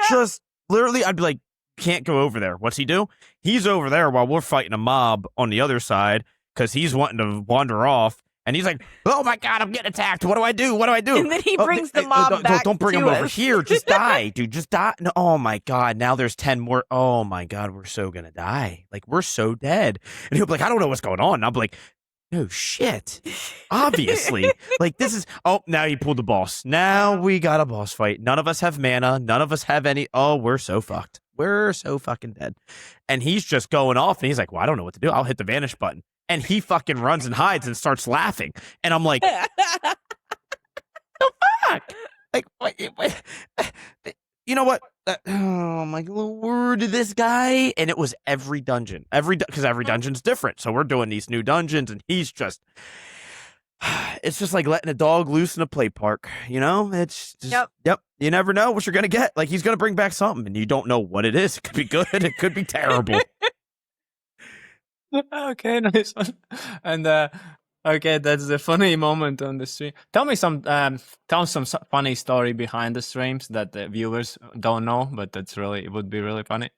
Just literally, I'd be like, can't go over there. What's he do? He's over there while we're fighting a mob on the other side because he's wanting to wander off. And he's like, oh my God, I'm getting attacked. What do I do? What do I do? And then he brings the mob back. Don't bring to him over us. here. Just die, dude. Just die. No, oh my God. Now there's 10 more. Oh my God. We're so going to die. Like, we're so dead. And he'll be like, I don't know what's going on. And I'll be like, no shit. Obviously. Like, this is. Oh, now he pulled the boss. Now we got a boss fight. None of us have mana. None of us have any. Oh, we're so fucked. We're so fucking dead. And he's just going off. And he's like, well, I don't know what to do. I'll hit the vanish button. And he fucking runs and hides and starts laughing. And I'm like, the fuck? Like, what? You know what? Oh my Lord, this guy. And it was every dungeon. Because every dungeon's different. So we're doing these new dungeons and he's just, it's just like letting a dog loose in a play park. You know? It's just, yep. You never know what you're going to get. Like, he's going to bring back something and you don't know what it is. It could be good. It could be terrible. Okay, nice one. And okay, that's the funny moment on the stream. Tell me some funny story behind the streams that the viewers don't know, but it would be really funny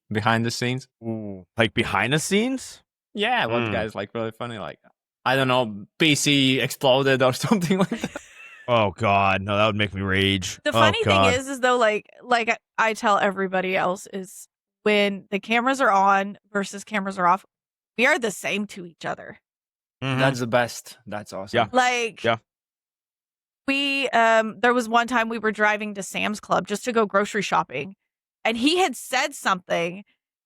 behind the scenes. Ooh, like behind the scenes? Yeah, what guys like really funny? Like, I don't know, PC exploded or something like that. Oh God, no, that would make me rage. The funny thing is though, like I tell everybody else, is when the cameras are on versus cameras are off, we are the same to each other. Mm-hmm. That's the best. That's awesome. Yeah. Like, we, there was one time we were driving to Sam's Club just to go grocery shopping, and he had said something,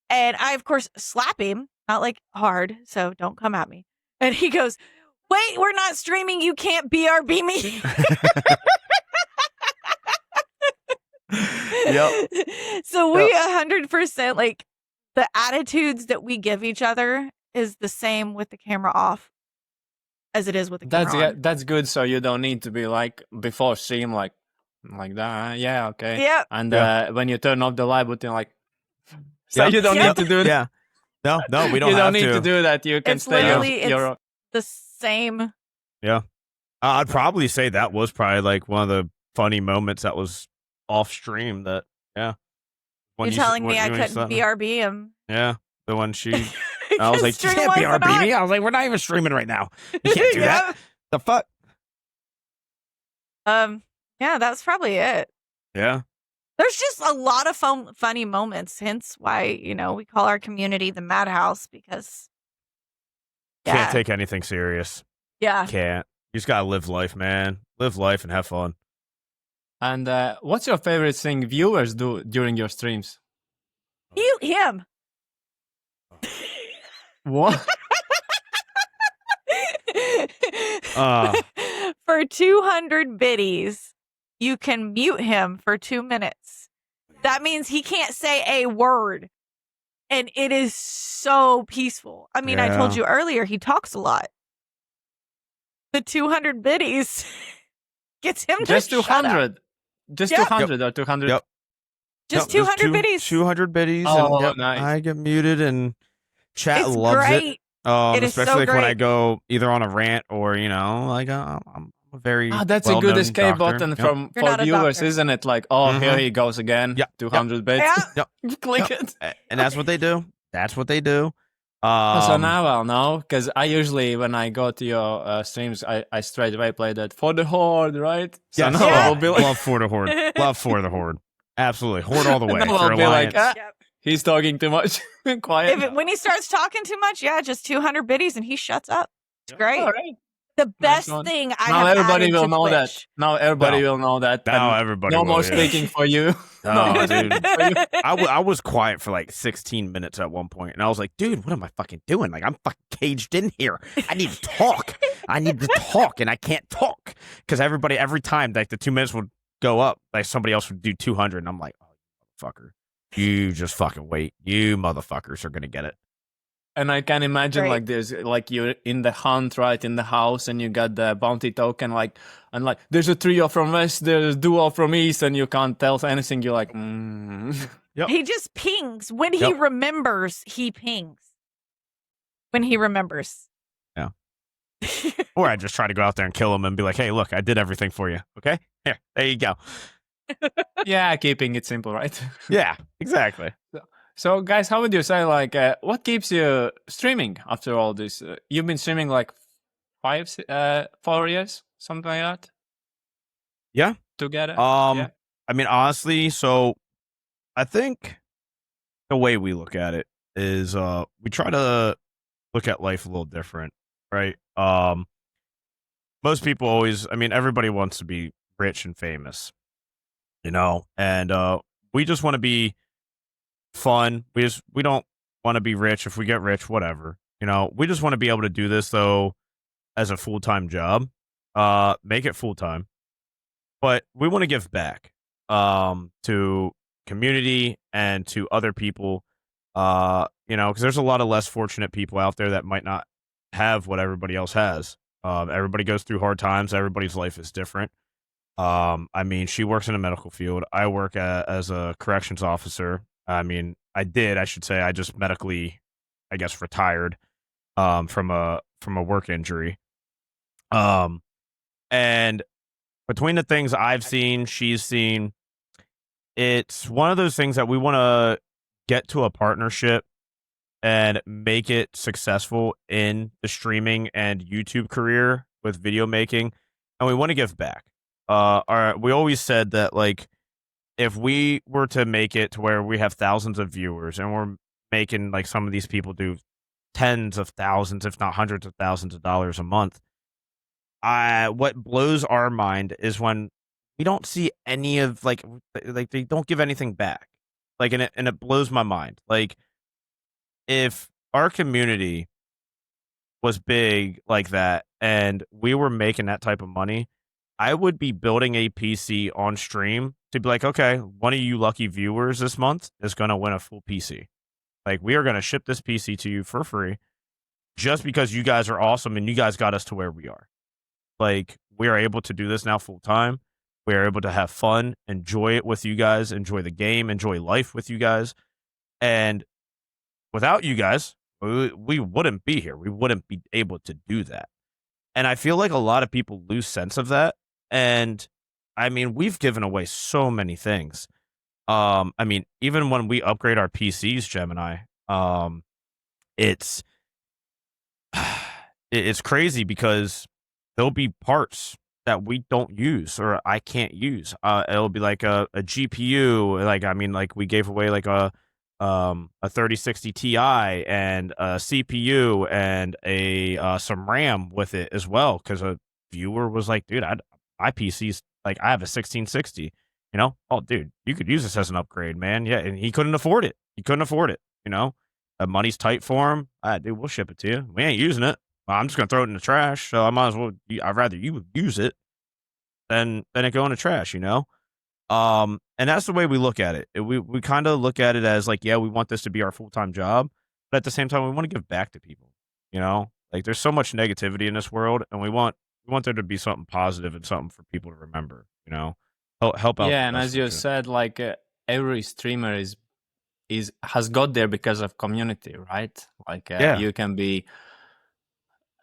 and I, of course, slap him, not like hard, so don't come at me. And he goes, wait, we're not streaming. You can't BRB me. Yep. So we 100%, like, the attitudes that we give each other is the same with the camera off as it is with the camera on. That's good. So you don't need to be like before stream like that. Yeah, okay. Yeah. And when you turn off the live button, like, so you don't need to do that. Yeah. No, we don't. You don't have need to do that. You can stay it's the same. Yeah, I'd probably say that was probably like one of the funny moments that was off stream. That You're telling me I couldn't BRB him? Yeah, the one she. I was like, you can't BRB me. I was like, we're not even streaming right now. You can't do that. The fuck? Yeah, that's probably it. Yeah. There's just a lot of funny moments, hence why, we call our community the Madhouse, because can't take anything serious. Yeah. Can't. You just gotta live life, man. Live life and have fun. And what's your favorite thing viewers do during your streams? Mute him. What? For 200 biddies, you can mute him for 2 minutes. That means he can't say a word. And it is so peaceful. I mean, I told Yeah. you earlier, he talks a lot. The 200 biddies gets him Just to shut up. 200. Just Yep. 200 or 200. Yep. Just Yep, 200 biddies. 200 biddies. Oh, and, yep, nice. I get muted and chat It's loves great. it. It is so Especially when I great. go either on a rant or, you know, like I'm a very That's a good well-known escape doctor. button Yep. You're for not a viewers, doctor. isn't it? Like, oh, here Mhm. he goes again. Yep, 200 bits. Yeah. Yep. Click Yep. it. And that's what they do. That's what they do. So now I'll know, because I usually, when I go to your streams, I straight away play that for the horde, right? So yes, now Yeah. I'll be like, love for the horde. Love for the horde. Absolutely. Horde all the way. now For I'll be like, Alliance. Yep. he's talking too much. Quiet. When he starts talking too much, yeah, just 200 biddies and he shuts up. It's great. All right. The best one. thing I Now have everybody added will to know that. Twitch. Now everybody will know that. Now and everybody no will, more yeah. speaking for you. Oh, No. dude. I was quiet for like 16 minutes at one point, and I was like, dude, what am I fucking doing? Like, I'm fucking caged in here. I need to talk. I need to talk, and I can't talk. Because every time, like, the 2 minutes would go up, like, somebody else would do 200, and I'm like, oh, motherfucker. You just fucking wait. You motherfuckers are going to get it. And I can imagine Right. like there's like you're in the hunt, right, in the house, and you got the bounty token, like, and like there's a trio from west, there's a duo from east, and you can't tell anything. You're like, Yep. He just pings. When he Yep. remembers, he pings. When he remembers. Yeah. Or I just try to go out there and kill him and be like, hey, look, I did everything for you. Okay? Here, there you go. yeah, keeping it simple, right? Yeah, exactly. So, guys, how would you say, like, what keeps you streaming after all this? You've been streaming like 4 years, something like that. Yeah. Together. I mean, honestly, so I think the way we look at it is we try to look at life a little different, right? Most people always, I mean, everybody wants to be rich and famous, you know, and we just want to be fun. We don't want to be rich. If we get rich, whatever, you know. We just want to be able to do this though as a full-time job, make it full-time, but we want to give back to community and to other people, you know, because there's a lot of less fortunate people out there that might not have what everybody else has. Everybody goes through hard times. Everybody's life is different. I mean, she works in a medical field. I work as a corrections officer. I mean, I should say, I just medically, I guess, retired from a work injury. And between the things I've seen, she's seen, it's one of those things that we want to get to a partnership and make it successful in the streaming and YouTube career with video making, and we want to give back. We always said that, like, if we were to make it to where we have thousands of viewers and we're making, like, some of these people do tens of thousands, if not hundreds of thousands of dollars a month, what blows our mind is when we don't see any of, like they don't give anything back. Like, and it blows my mind. Like, if our community was big like that and we were making that type of money, I would be building a PC on stream to be like, okay, one of you lucky viewers this month is going to win a full PC. Like, we are going to ship this PC to you for free just because you guys are awesome and you guys got us to where we are. Like, we are able to do this now full time. We are able to have fun, enjoy it with you guys, enjoy the game, enjoy life with you guys. And without you guys, we wouldn't be here. We wouldn't be able to do that. And I feel like a lot of people lose sense of that. And I mean, we've given away so many things. I mean, even when we upgrade our PCs, Gemini, it's crazy because there'll be parts that we don't use or I can't use. It'll be like a GPU. Like, I mean, like, we gave away like a 3060 Ti and a CPU and some RAM with it as well, because viewer was like, dude, my PC's like, I have a 1660, you know? Oh, dude, you could use this as an upgrade, man. Yeah. And he couldn't afford it. He couldn't afford it, you know? Money's tight for him. Dude, we'll ship it to you. We ain't using it. Well, I'm just going to throw it in the trash. So I might as well, I'd rather you use it than it go in the trash, you know? And that's the way we look at it. We kind of look at it as like, yeah, we want this to be our full-time job, but at the same time, we want to give back to people, you know? Like there's so much negativity in this world, and we want there to be something positive and something for people to remember, you know? Help out the Yeah, and best as we you can. said, like every streamer is has got there because of community, right? Like Yeah, you can be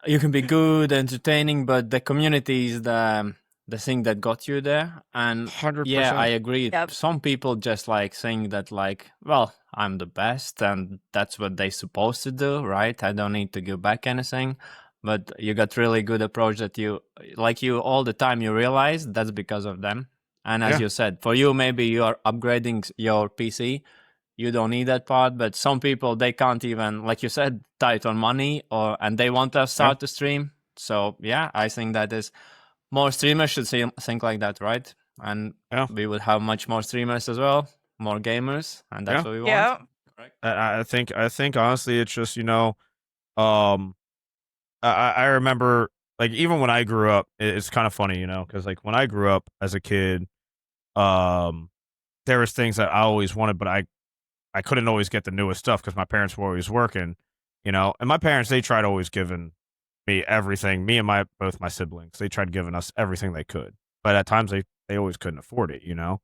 good, entertaining, but the community is the thing that got you there. And yeah, I 100%. agree. Yep. Some people just like saying that, like, well, I'm the best, and that's what they supposed to do, right? I don't need to give back anything. But you got really good approach that you all the time you realize that's because of them. And as Yeah, you said, for you, maybe you are upgrading your PC, you don't need that part, but some people they can't even, like you said, tight on money, and they want to yeah, start to stream. So yeah, I think that is more streamers should think like that, right? And yeah, we would have much more streamers as well, more gamers, and that's yeah. what we want. Yeah. Correct. I think honestly, it's just, you know, um, I remember like even when I grew up, it's kind of funny, you know, because like when I grew up as a kid, um, there was things that I always wanted, but I couldn't always get the newest stuff because my parents were always working, you know. And my parents, they tried always giving me everything. Me and both my siblings, they tried giving us everything they could, but at times they always couldn't afford it, you know.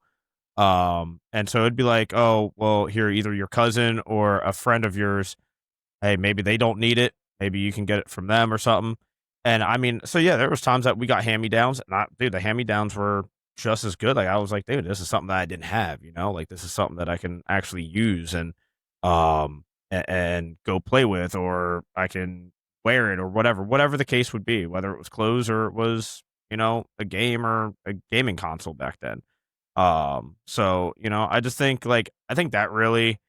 And so it'd be like, oh, well, here, either your cousin or a friend of yours, hey, maybe they don't need it. Maybe you can get it from them or something. And I mean, so yeah, there was times that we got hand-me-downs, and dude, the hand-me-downs were just as good. Like I was like, dude, this is something that I didn't have, you know, like this is something that I can actually use and go play with, or I can wear it or whatever the case would be, whether it was clothes or it was, you know, a game or a gaming console back then. So, you know, I just think like I think that really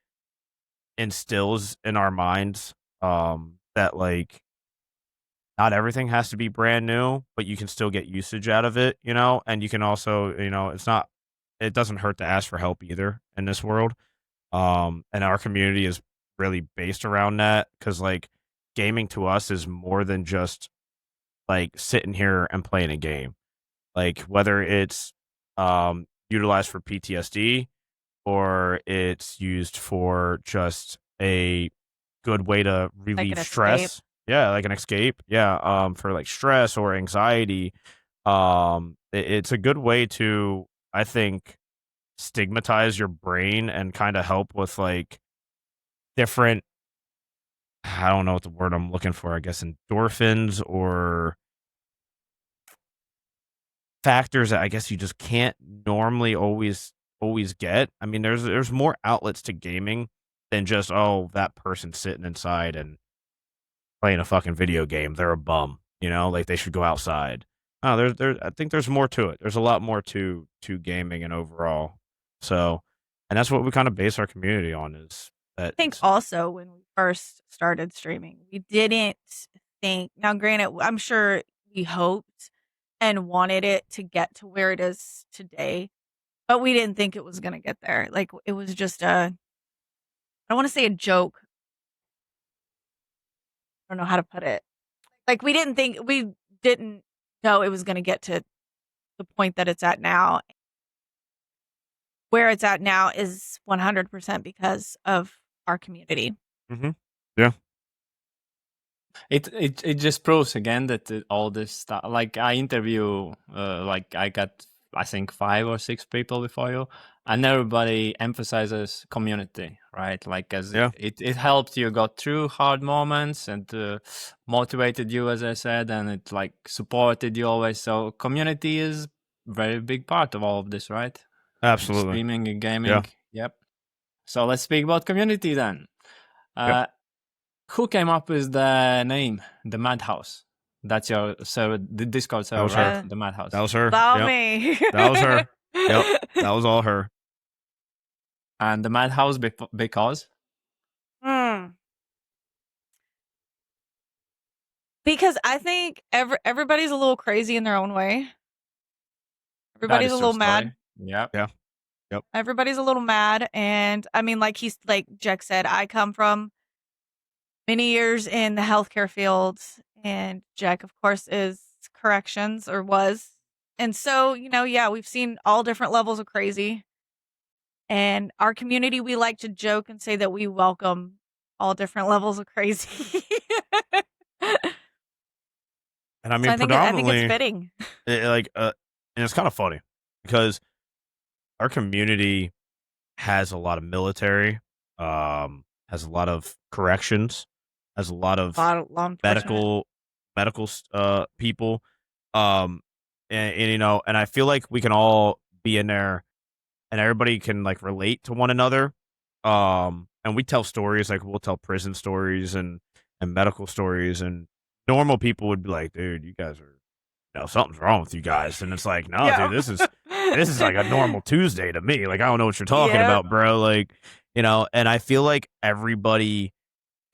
instills in our minds that like not everything has to be brand new, but you can still get usage out of it, you know, and you can also, you know, it doesn't hurt to ask for help either in this world. And our community is really based around that because like gaming to us is more than just like sitting here and playing a game. Like whether it's utilized for PTSD or it's used for just a good way to Like relieve an escape. stress. Yeah, like an escape. Yeah, for like stress or anxiety. It's a good way to, I think, stigmatize your brain and kind of help with like different. I don't know what the word I'm looking for. I guess endorphins or factors that I guess you just can't normally always get. I mean, there's more outlets to gaming than just, oh, that person sitting inside and playing a fucking video game. They're a bum, you know, like they should go outside. Oh, I think there's more to it. There's a lot more to gaming and overall. So, and that's what we kind of base our community on is that I think it's also when we first started streaming, we didn't think, now granted, I'm sure we hoped and wanted it to get to where it is today, but we didn't think it was going to get there. Like it was just I don't want to say a joke. I don't know how to put it. Like we didn't know it was going to get to the point that it's at now. Where it's at now is 100% because of our community. hmm yeah, It just proves again that all this stuff. Like I interview, like I got I think 5 or 6 people before you, and everybody emphasizes community, right? Like as yeah, it helped you got through hard moments and motivated you, as I said, and it like supported you always. So community is very big part of all of this, right? absolutely, Streaming and yeah, gaming. Yep. So let's speak about community then. yep. Uh, who came up with the name, the Madhouse? That's your server, the Discord That server, was right? her. Uh, The That Madhouse. was her. About Yep, me. that was her. Yep, that was all her. And the Madhouse because Hmm. Because I think everybody's a little crazy in their own way. That Everybody's is a true little story. mad. Yeah. Yeah. Yep. Everybody's a little mad. And I mean, like Jack said, I come from many years in the healthcare field, and Jack, of course, is corrections or was. And so, yeah, we've seen all different levels of crazy. And our community, we like to joke and say that we welcome all different levels of crazy. And I So mean, I think it's predominantly, fitting. and it's kind of funny because our community has a lot of military, has a lot of corrections, has a lot of Law enforcement. medical people, um, and and I feel like we can all be in there, and everybody can like relate to one another. And we tell stories like we'll tell prison stories and medical stories, and normal people would be like, "Dude, you guys are, something's wrong with you guys," and it's like, "No, dude, Yeah. this is like a normal Tuesday to me. Like, I don't know what you're talking Yep. about, bro. Like, and I feel like everybody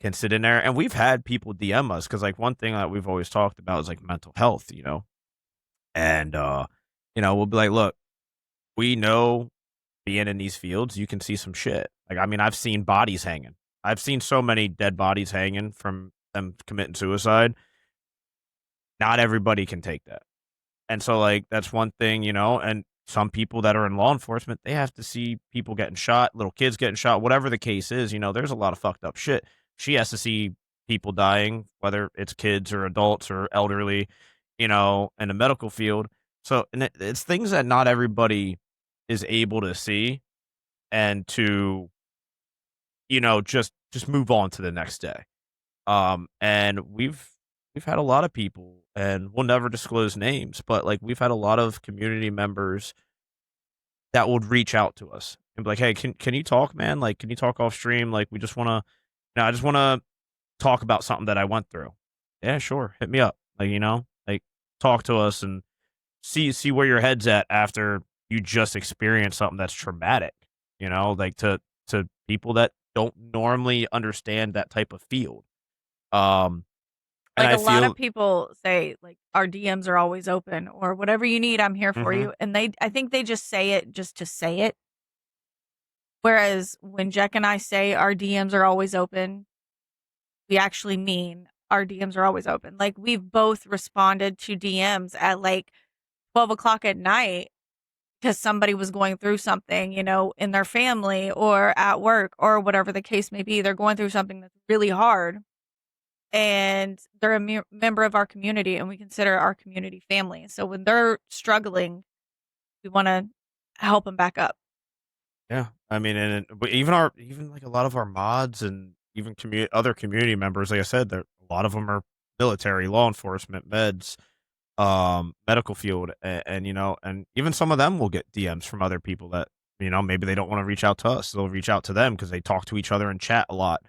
can sit in there, and we've had people DM us because like one thing that we've always talked about is like mental health, and we'll be like, look, we know being in these fields, you can see some shit. Like, I mean, I've seen bodies hanging. I've seen so many dead bodies hanging from them committing suicide. Not everybody can take that. And so, like, that's one thing, and some people that are in law enforcement, they have to see people getting shot, little kids getting shot, whatever the case is, there's a lot of fucked up shit. She has to see people dying, whether it's kids or adults or elderly, in the medical field. So, and it's things that not everybody is able to see and to, just move on to the next day. And we've had a lot of people, and we'll never disclose names, but like we've had a lot of community members that would reach out to us and be like, "Hey, can you talk, man? Like, can you talk off stream? Like, we just want to, I just want to talk about something that I went through." Yeah, sure, hit me up. Like, like talk to us and see where your head's at after you just experienced something that's traumatic. Like to people that don't normally understand that type of field. Um, and Like I a lot of feel. people say, like, our DMs are always open, or whatever you need, I'm here for Mhm. you. And I think they just say it just to say it. Whereas when Jack and I say our DMs are always open, we actually mean our DMs are always open. Like, we've both responded to DMs at like 12 o'clock at night because somebody was going through something, in their family or at work or whatever the case may be. They're going through something that's really hard, and they're a member of our community, and we consider our community family. So when they're struggling, we want to help them back up. Yeah, I mean, but even like a lot of our mods and even other community members, like I said, there a lot of them are military, law enforcement, meds, medical field, and even some of them will get DMs from other people that maybe they don't want to reach out to us. They'll reach out to them because they talk to each other and chat a lot,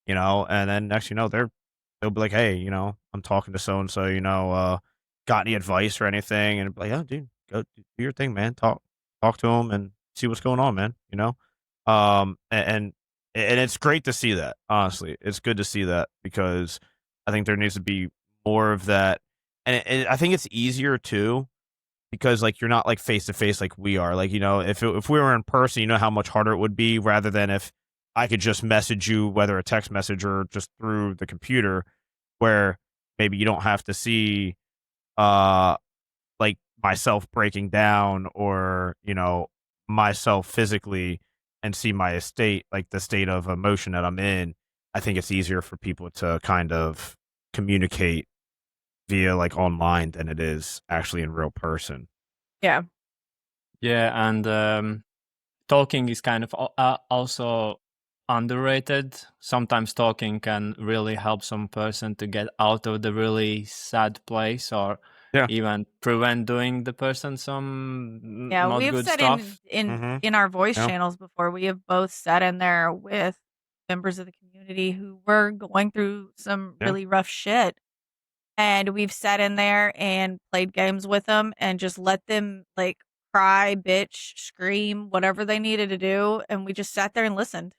and then next they'll be like, hey, I'm talking to so and so, got any advice or anything, and be like, oh, dude, go do your thing, man. Talk to them and see what's going on, man. And it's great to see that. Honestly, it's good to see that because I think there needs to be more of that, and I think it's easier too because like you're not like face to face like we are. Like if we were in person, how much harder it would be rather than if I could just message you, whether a text message or just through the computer, where maybe you don't have to see uh like myself breaking down or myself physically and see my state, like the state of emotion that I'm in. I think it's easier for people to kind of communicate via like online than it is actually in real person. Yeah. Yeah, and talking is kind of also underrated. Sometimes talking can really help some person to get out of the really sad place or Yeah. even prevent doing the person some Yeah, not we have good said stuff. in our voice Yeah. channels before, we have both sat in there with members of the community who were going through some Yeah. really rough shit. And we've sat in there and played games with them and just let them like cry, bitch, scream, whatever they needed to do. And we just sat there and listened.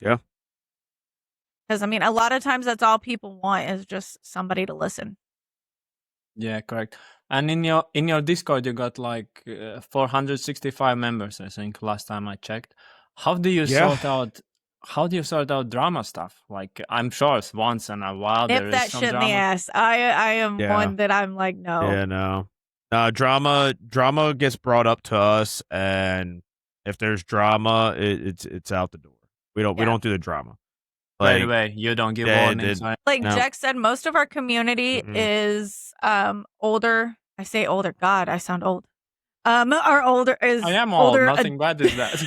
Yeah. Because I mean, a lot of times that's all people want is just somebody to listen. Yeah, correct. And in your Discord, you got like 465 members, I think, last time I checked. How do you sort out? How do you sort out drama stuff? Like, I'm sure it's once in a while there Nip is that some shit in the drama. ass. I am Yeah. one that I'm like, no. Yeah, no. Drama gets brought up to us, and if there's drama, it's out the door. We don't do the drama. Right Like, away, you don't give yeah, warnings. Right? Like No. Jack said, most of our community is older. I say older. God, I sound old. Our older is I am older. old. Nothing bad is that.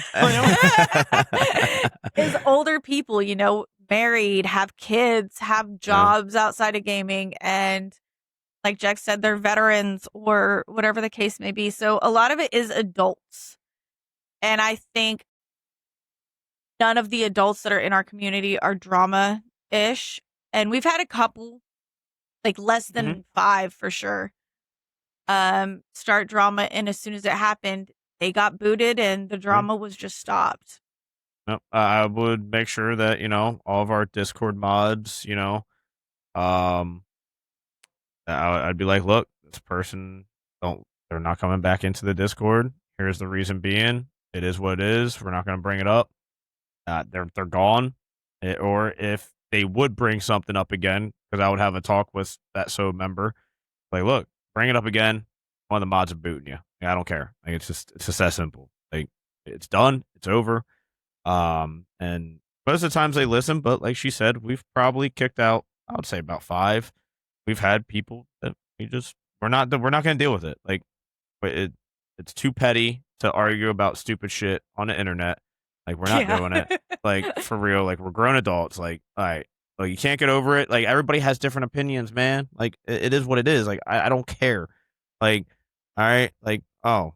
Is older people, you know, married, have kids, have jobs outside of gaming, and like Jack said, they're veterans or whatever the case may be. So a lot of it is adults, and I think none of the adults that are in our community are drama-ish, and we've had a couple, like less than 5 for sure, start drama, and as soon as it happened, they got booted and the drama was just stopped. No, I would make sure that, all of our Discord mods, I'd be like, look, this person, they're not coming back into the Discord. Here's the reason being. It is what it is. We're not going to bring it up. They're gone. Or if they would bring something up again, because I would have a talk with that member, like, look, bring it up again. One of the mods are booting you. I don't care. Like, it's just that simple. Like, it's done. It's over. And most of the times they listen, but like she said, we've probably kicked out, I would say about 5. We've had people that we're not going to deal with it. Like, it's too petty to argue about stupid shit on the internet. Like, we're not doing it. Like, for real. Like, we're grown adults. Like, all right. Like, you can't get over it. Like, everybody has different opinions, man. Like, it is what it is. Like, I don't care. Like, all right. Like, oh,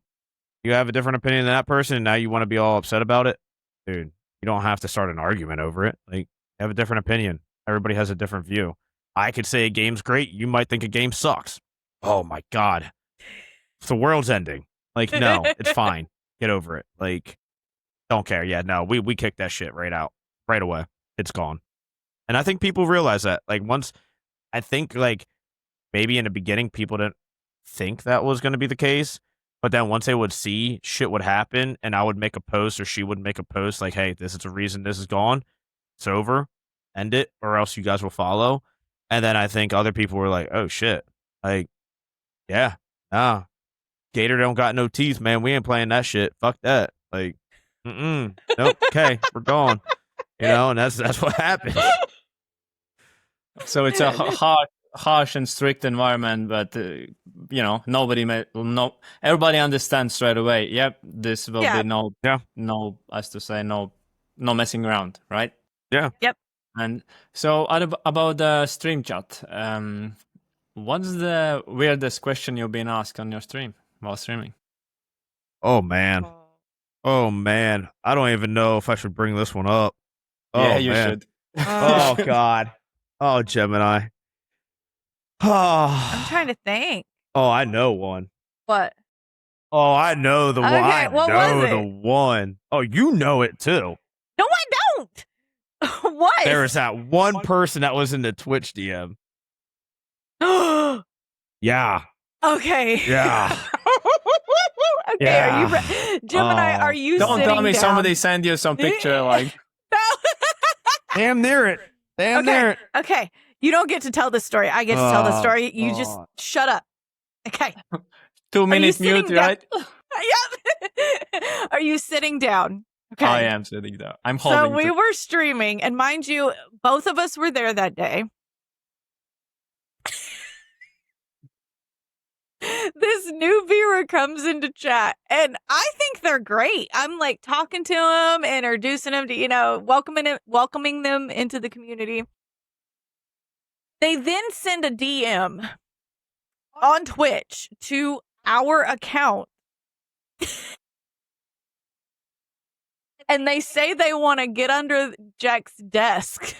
you have a different opinion than that person, and now you want to be all upset about it? Dude, you don't have to start an argument over it. Like, you have a different opinion. Everybody has a different view. I could say a game's great. You might think a game sucks. Oh, my God. The world's ending. Like, no, it's fine. Get over it. Like, don't care. Yeah, no, we kicked that shit right out. Right away. It's gone. And I think people realize that. Like, once, I think, like, maybe in the beginning, people didn't think that was going to be the case. But then once they would see shit would happen, and I would make a post or she would make a post like, hey, this is the reason this is gone. It's over. End it, or else you guys will follow. And then I think other people were like, oh, shit. Like, yeah, nah. Gator don't got no teeth, man. We ain't playing that shit. Fuck that. Like, nope. Okay, we're gone. And that's what happens. So it's a harsh and strict environment, but everybody understands straight away. Yep, this will be no, as to say, no messing around, right? Yeah. Yep. And so about the stream chat, what's the weirdest question you've been asked on your stream while streaming? Oh man, I don't even know if I should bring this one up. Yeah, you should. Oh God. Oh, Gemini. I'm trying to think. Oh, I know one. What? Oh, I know the one. I what know was it? the one. Oh, you know it too. No, I don't. What? There was that one person that was in the Twitch DM. Yeah. Okay. Yeah. Okay. Yeah. Are you Gemini? Are you? Don't sitting tell me down? somebody sent you some picture like. No. Damn near it. Damn near it. Okay. You don't get to tell the story. I get to tell the story. You just shut up. Okay. 2 minute mute, right? Yep. Are you sitting down? Okay. I am sitting down. I'm holding. So we were streaming, and mind you, both of us were there that day. This new viewer comes into chat, and I think they're great. I'm like talking to them, introducing them to, welcoming them into the community. They then send a DM on Twitch to our account. And they say they want to get under Jack's desk.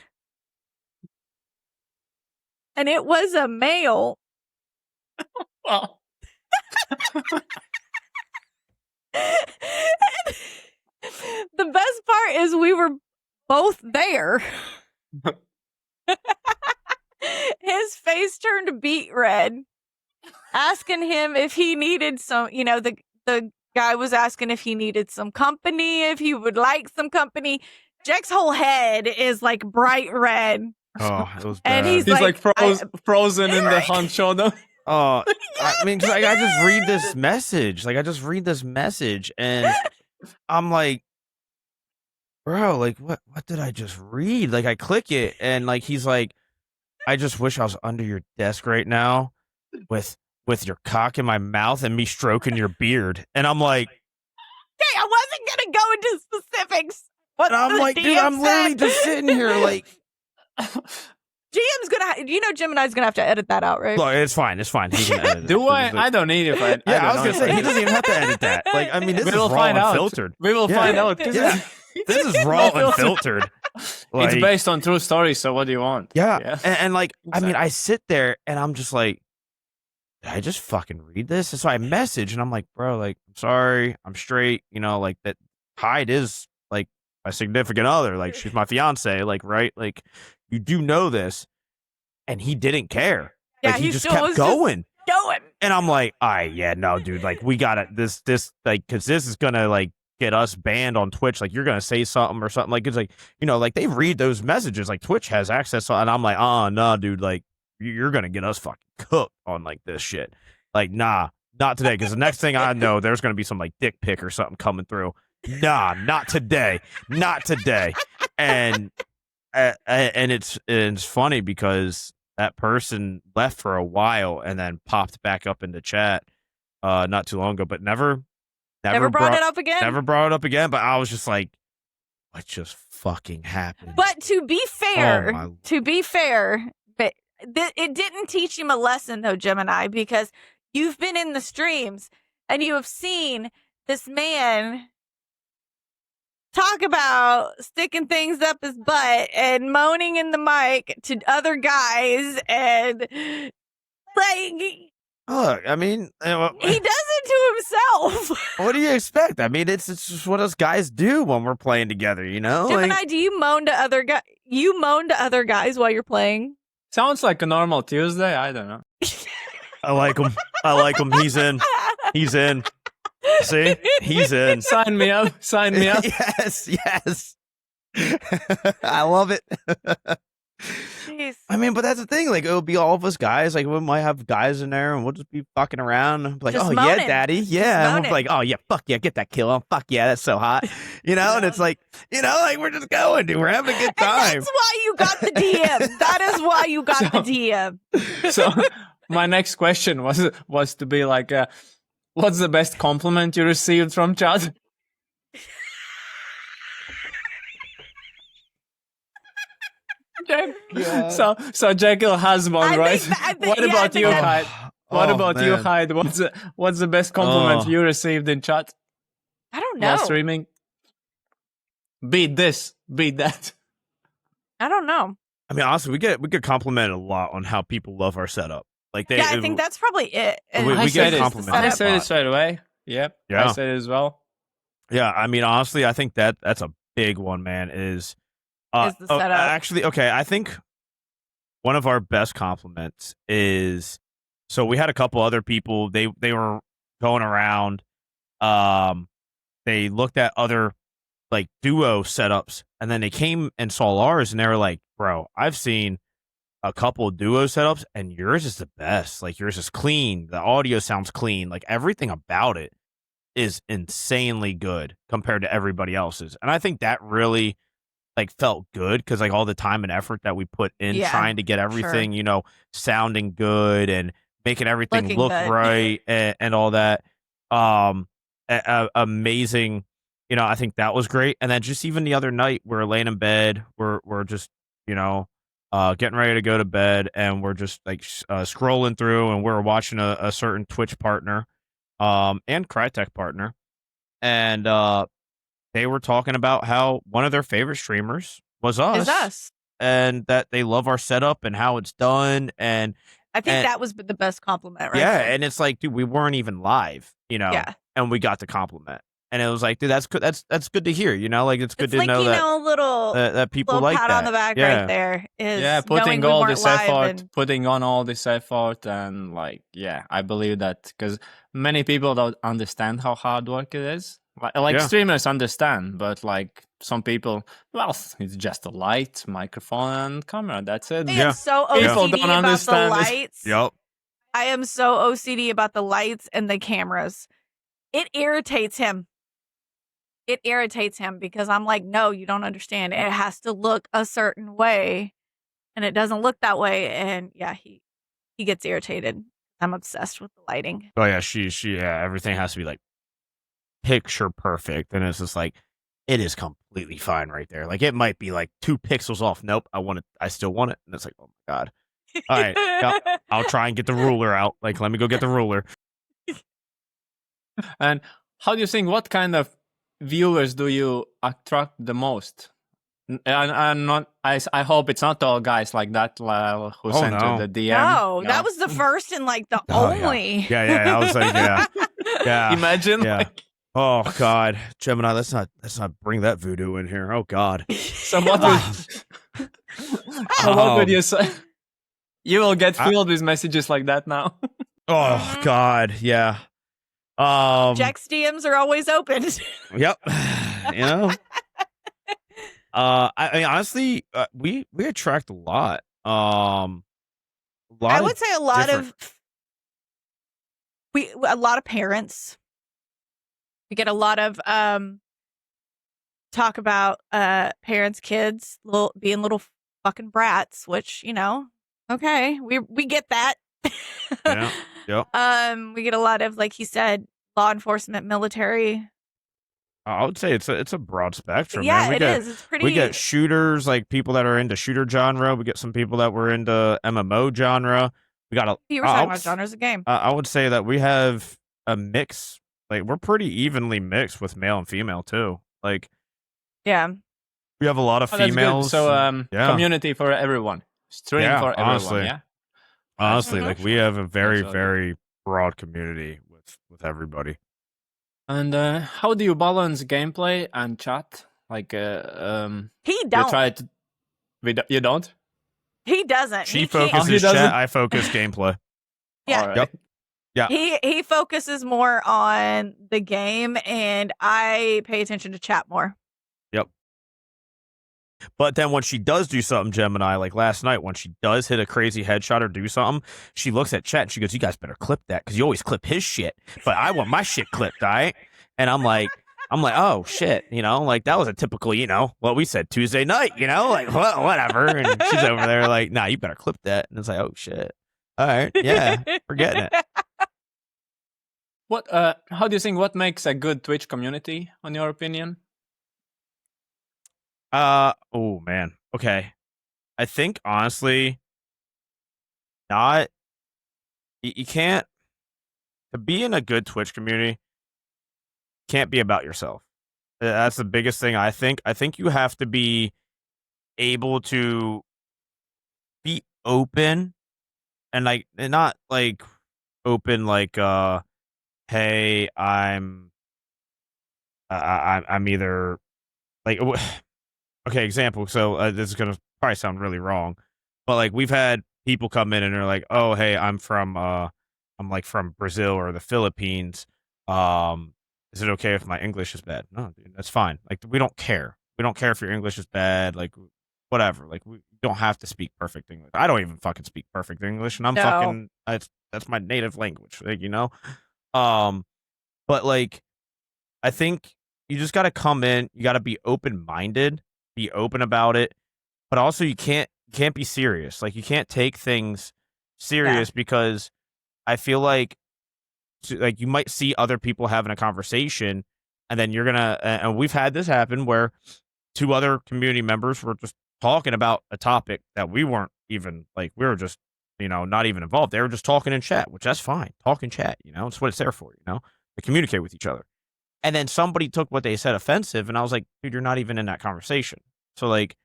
And it was a male. Well. The best part is we were both there. His face turned beet red, asking him if he needed some, the guy was asking if he needed some company, if he would like some company. Jack's whole head is like bright red. Oh, it was bad. And he's like frozen in the Right. honcho. Oh, I mean, 'cause, like, I just read this message, and I'm like, bro, like, what did I just read? Like, I click it, and like, he's like, I just wish I was under your desk right now, with your cock in my mouth and me stroking your beard, and I'm like, Okay, I wasn't gonna go into specifics. What and I'm the like, dude, DM I'm literally said. just sitting here, like, GM's gonna, Gemini's gonna have to edit that out, right? look, it's fine, he can edit it. Do I? I don't need it. Yeah, I was gonna say he doesn't even have to edit that. Like, I mean, this We is will raw find and out. filtered. We will Yeah. find out. Yeah, this is raw and filtered. Like, It's based on true stories, so what do you want? yeah. And like, I mean, Exactly. I sit there and I'm just like, did I just fucking read this? And so I message and I'm like, bro, like, I'm sorry, I'm straight, like that Hyde is like my significant other, like she's my fiance, like, right? Like, you do know this. And he didn't care. Yeah, Like, he just still kept was just going. going. And I'm like, all right, yeah, no, dude, like, we gotta this like, because this is gonna like get us banned on Twitch. Like, you're gonna say something or something. Like, it's like, like they read those messages. Like, Twitch has access, and I'm like, oh no, dude, like, you're gonna get us fucking cooked on like this shit. Like, nah, not today. Because the next thing I know, there's gonna be some like dick pic or something coming through. Nah, not today, not today. And it's funny because that person left for a while and then popped back up into chat not too long ago, but never Brought it up again. Never brought it up again. But I was just like, what just fucking happened? But to be fair, Oh, but it didn't teach him a lesson though, Gemini, because you've been in the streams and you have seen this man talk about sticking things up his butt and moaning in the mic to other guys, and like Look, I mean, he does it to himself. what do you expect? I mean, it's just what us guys do when we're playing together, Gemini, Like, do you moan to other guys? You moan to other guys while you're playing? Sounds like a normal Tuesday. I don't know. I like him. He's in. He's in. See, he's in. Sign me up. Sign me up. Yes. I love it. Jeez. I mean, but that's the thing. Like, it'll be all of us guys. Like, we might have guys in there, and we'll just be fucking around. And be like, Just oh moaning. yeah, daddy, yeah. And we'll be moaning. like, oh yeah, fuck yeah, get that kill. Oh, fuck yeah, that's so hot. And it's like, like we're just going, dude. We're having a good And time. that's why you got the DM. That is why you got the DM. So my next question was to be like, what's the best compliment you received from chat? So Jekyll has one, right? What about you, Hyde? What about you, Hyde? What's the best compliment you received in chat I don't while know. streaming? Beat this, beat that. I don't know. I mean, honestly, we get complimented a lot on how people love our setup. Like, Yeah, I think that's probably it. And We I get said it. complimented I a said it lot. straight away. Yep. Yeah. I said it as well. Yeah, I mean, honestly, I think that's a big one, man. Is the setup. actually, okay, I think one of our best compliments is, so we had a couple other people. They were going around. They looked at other like duo setups, and then they came and saw ours, and they were like, "Bro, I've seen a couple of duo setups, and yours is the best. Like, yours is clean. The audio sounds clean. Like, everything about it is insanely good compared to everybody else's." And I think that really like felt good because like all the time and effort that we put in trying to get everything, sounding good and making everything Looking look good. right and all that. Amazing. I think that was great. And then just even the other night, we're laying in bed, we're just, getting ready to go to bed, and we're just like scrolling through, and we're watching a certain Twitch partner, and Crytek partner, and they were talking about how one of their favorite streamers was us, Is us. and that they love our setup and how it's done, and I think that was the best compliment, right? yeah, there. and it's like, dude, we weren't even live, Yeah. and we got the compliment, And it was like, dude, that's good. That's good to hear. You know, like it's good It's to like, know that little that people little like pat that. on the back yeah. right there is Yeah, knowing putting we all weren't this live effort, and putting on all this effort, and like, yeah, I believe that because many people don't understand how hard work it is. Like Yeah. streamers understand, but like some people, well, it's just a light, microphone, and camera. That's it. I Yeah. am so People OCD don't about the understand this. lights. Yep. I am so OCD about the lights and the cameras. It irritates him. It irritates him because I'm like, no, you don't understand. It has to look a certain way, and it doesn't look that way. And yeah, he gets irritated. I'm obsessed with the lighting. Oh yeah, yeah, everything has to be like picture perfect, and it's just like it is completely fine right there. Like it might be like 2 pixels off. Nope, I still want it, and it's like, oh my god. All right, yep, I'll try and get the ruler out. Like, let me go get the ruler. And how do you think? What kind of viewers do you attract the most? And not. I hope it's not all guys like that who sent no. you the DM. No, that was the first and like the Oh, yeah. only. Yeah, I was like, yeah. Imagine. Yeah. Like, Oh god, Gemini, let's not bring that voodoo in here. Oh god. so what would, so what would you say? You will get filled with messages like that now. Oh god, yeah. Jack's DMs are always open. Yep. You know. I mean, honestly, we attract a lot. I would say a lot of parents. We get a lot of talk about parents, kids, being little fucking brats, which, okay, we get that. Yeah. Yep. We get a lot of, like he said, law enforcement, military. I would say it's a broad spectrum. Yeah, man. it is. It's pretty. We get shooters, like people that are into shooter genre. We get some people that were into MMO genre. We got You were talking about genres of game. I would say that we have a mix. Like we're pretty evenly mixed with male and female too. Like, yeah, we have a lot of Oh, that's good. females. So, yeah. community for everyone, stream Yeah, for everyone. honestly. Yeah. Honestly, like we have a very, That's very broad community with everybody. And how do you balance gameplay and chat? Like, he you don't. try to. You don't. He doesn't. She He can't. focuses doesn't? chat. I focus gameplay. Yeah. All right. Yep. Yeah. He focuses more on the game, and I pay attention to chat more. Yep. But then when she does do something, Gemini, like last night, when she does hit a crazy headshot or do something, she looks at chat and she goes, "You guys better clip that because you always clip his shit, but I want my shit clipped, all right?" And I'm like, oh shit, like that was a typical, what we said Tuesday night, like whatever. And she's over there like, "Nah, you better clip that." And it's like, oh shit. All right, yeah, we're getting it. What? How do you think? What makes a good Twitch community, in your opinion? Oh man. Okay. I think honestly, not you can't to be in a good Twitch community, can't be about yourself. That's the biggest thing I think. I think you have to be able to be open and not like open like hey, I'm either like okay, example. So this is gonna probably sound really wrong, but like we've had people come in and they're like, "Oh, hey, I'm like from Brazil or the Philippines. Is it okay if my English is bad?" No, dude, that's fine. Like we don't care. We don't care if your English is bad. Like whatever. Like we don't have to speak perfect English. I don't even fucking speak perfect English, and I'm No. fucking that's my native language. Like but like I think you just got to come in. You got to be open minded. Be open about it, but also you can't be serious. Like you can't take things serious because I feel like you might see other people having a conversation, and then you're gonna. And we've had this happen where 2 other community members were just talking about a topic that we weren't even like. We were just not even involved. They were just talking in chat, which that's fine. Talk in chat, it's what it's there for. To communicate with each other. And then somebody took what they said offensive, and I was like, dude, you're not even in that conversation. So, like,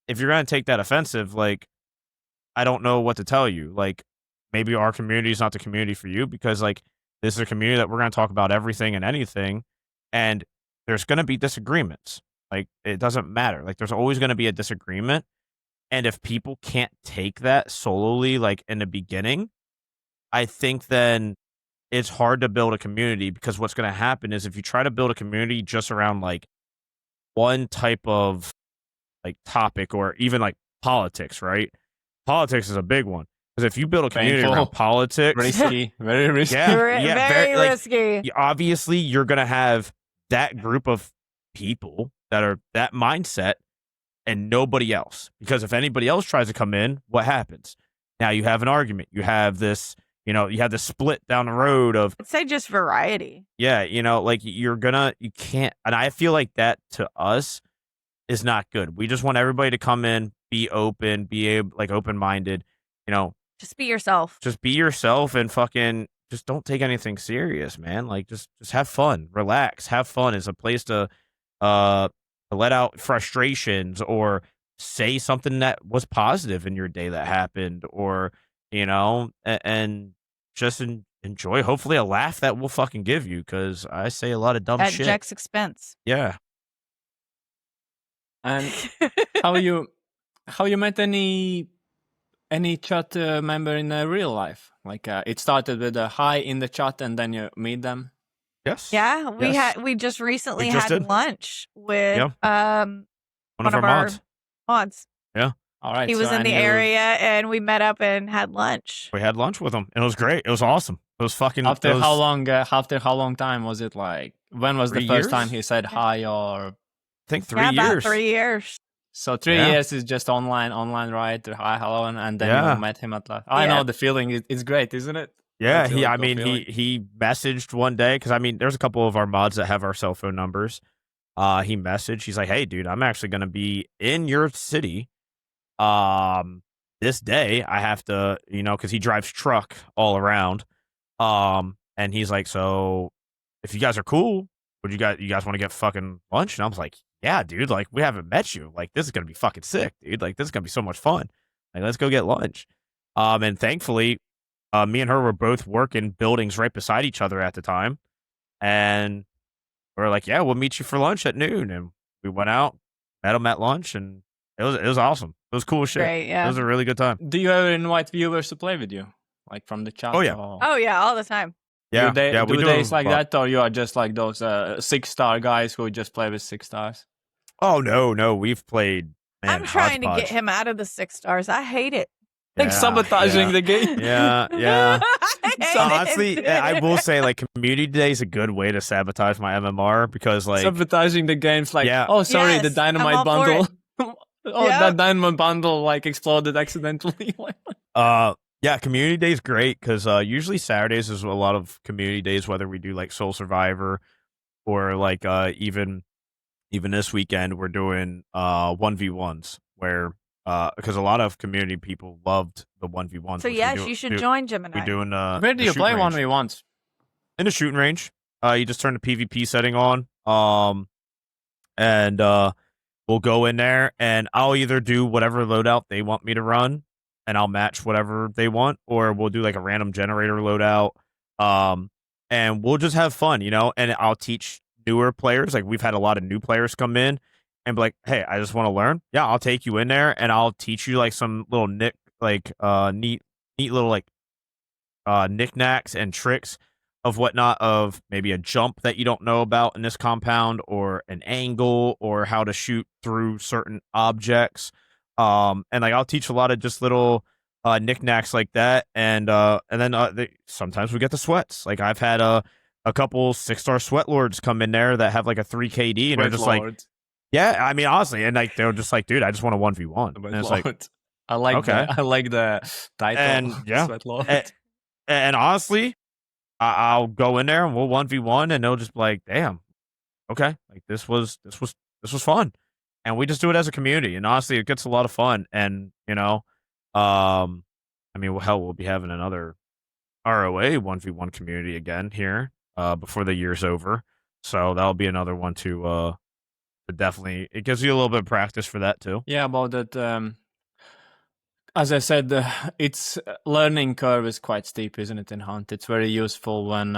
if you're going to take that offensive, like, I don't know what to tell you. Like, maybe our community is not the community for you because, like, this is a community that we're going to talk about everything and anything. and there's going to be disagreements. Like, it doesn't matter. Like, there's always going to be a disagreement. And if people can't take that solely, like in the beginning, I think then it's hard to build a community, because what's going to happen is if you try to build a community just around like one type of like topic, or even like politics, right? Politics is a big one, because if you build a community Painful. around politics, Risky, very risky. yeah, Very like, risky. obviously you're going to have that group of people that are that mindset and nobody else. Because if anybody else tries to come in, what happens? Now you have an argument. You have this, you have this split down the road of, I'd say just variety. yeah, like you can't, and I feel like that to us is not good. We just want everybody to come in, be open, like open-minded, Just be yourself. just be yourself, and fucking just don't take anything serious, man. Like, just have fun, relax, have fun. It's a place to let out frustrations, or say something that was positive in your day that happened, or and just enjoy, hopefully, a laugh that we'll fucking give you, because I say a lot of dumb At shit. Jack's expense. Yeah. And how you met any chat member in real life? Like, it started with a hi in the chat, and then you meet them. Yes. Yeah, Yes. we just recently just had did. lunch with One of our mods. mods. All right. He was in the area, and we met up and had lunch. We had lunch with him, and it was great. It was awesome. It was fucking. After how long? After how long time was it? Like, when was the 3 first time years? he said hi? Or I think 3 Yeah, years. about 3 years. so 3 Yeah. years is just online, right? Hi, hello, and then Yeah. you met him at last. I Yeah. know the feeling. It's great, isn't it? Yeah, That's a really cool he feeling. he messaged one day, because there's a couple of our mods that have our cell phone numbers. He messaged. He's like, "Hey, dude, I'm actually gonna be in your city. This day I have to, because he drives truck all around. And he's like, so if you guys are cool, you guys want to get fucking lunch?" And I was like, "Yeah, dude. Like, we haven't met you. Like, this is gonna be fucking sick, dude. Like, this is gonna be so much fun. Like, let's go get lunch." And thankfully, me and her were both working buildings right beside each other at the time, and we are like, "Yeah, we'll meet you for lunch at noon." And we went out, met him at lunch, and it was awesome. It was cool as shit. Great, yeah. It was a really good time. Do you ever invite viewers to play with you, like from the chat? Oh, yeah. Or... Oh yeah, all the time. Yeah, do we days like well, that, or you are just like those 6-star guys who just play with 6 stars? Oh no, we've played. Man, I'm trying to hodgepodge. get him out of the 6 stars. I hate it. Like Yeah, sabotaging yeah. the game. Yeah, yeah. I hate it. Honestly, I will say, like, community day is a good way to sabotage my MMR, because, like, Sabotaging the games, like, Yeah. oh, sorry, the Yes, I'm dynamite all for bundle. Oh, Yeah. that dynamite bundle like exploded accidentally. yeah, community day is great, because usually Saturdays is a lot of community days, whether we do like Soul Survivor, or like even this weekend we're doing 1v1s, where because a lot of community people loved the 1v1s. So yes, you should join Gemini. We're doing Where do you play 1v1s? in the shooting range. You just turn the PvP setting on, and we'll go in there, and I'll either do whatever loadout they want me to run, and I'll match whatever they want, or we'll do like a random generator loadout, and we'll just have fun, and I'll teach newer players. Like, we've had a lot of new players come in and be like, "Hey, I just want to learn." Yeah, I'll take you in there, and I'll teach you like some little neat little like knickknacks and tricks of whatnot, of maybe a jump that you don't know about in this compound, or an angle, or how to shoot through certain objects. And like, I'll teach a lot of just little knickknacks like that, and then sometimes we get the sweats. Like, I've had a couple 6-star sweat lords come in there that have like a 3 KD, and they're just like, yeah, honestly, and like, they're just like, "Dude, I just want a 1v1." And it's like, I like okay. I like the title. And yeah, Sweat Lord. and honestly, I'll go in there and we'll 1v1, and they'll just be like, "Damn, okay, like this was fun," and we just do it as a community, and honestly, it gets a lot of fun. And we'll be having another ROA 1v1 community again here before the year's over, so that'll be another one to definitely. It gives you a little bit of practice for that too. Yeah, about that. As I said, its learning curve is quite steep, isn't it? In Hunt, it's very useful when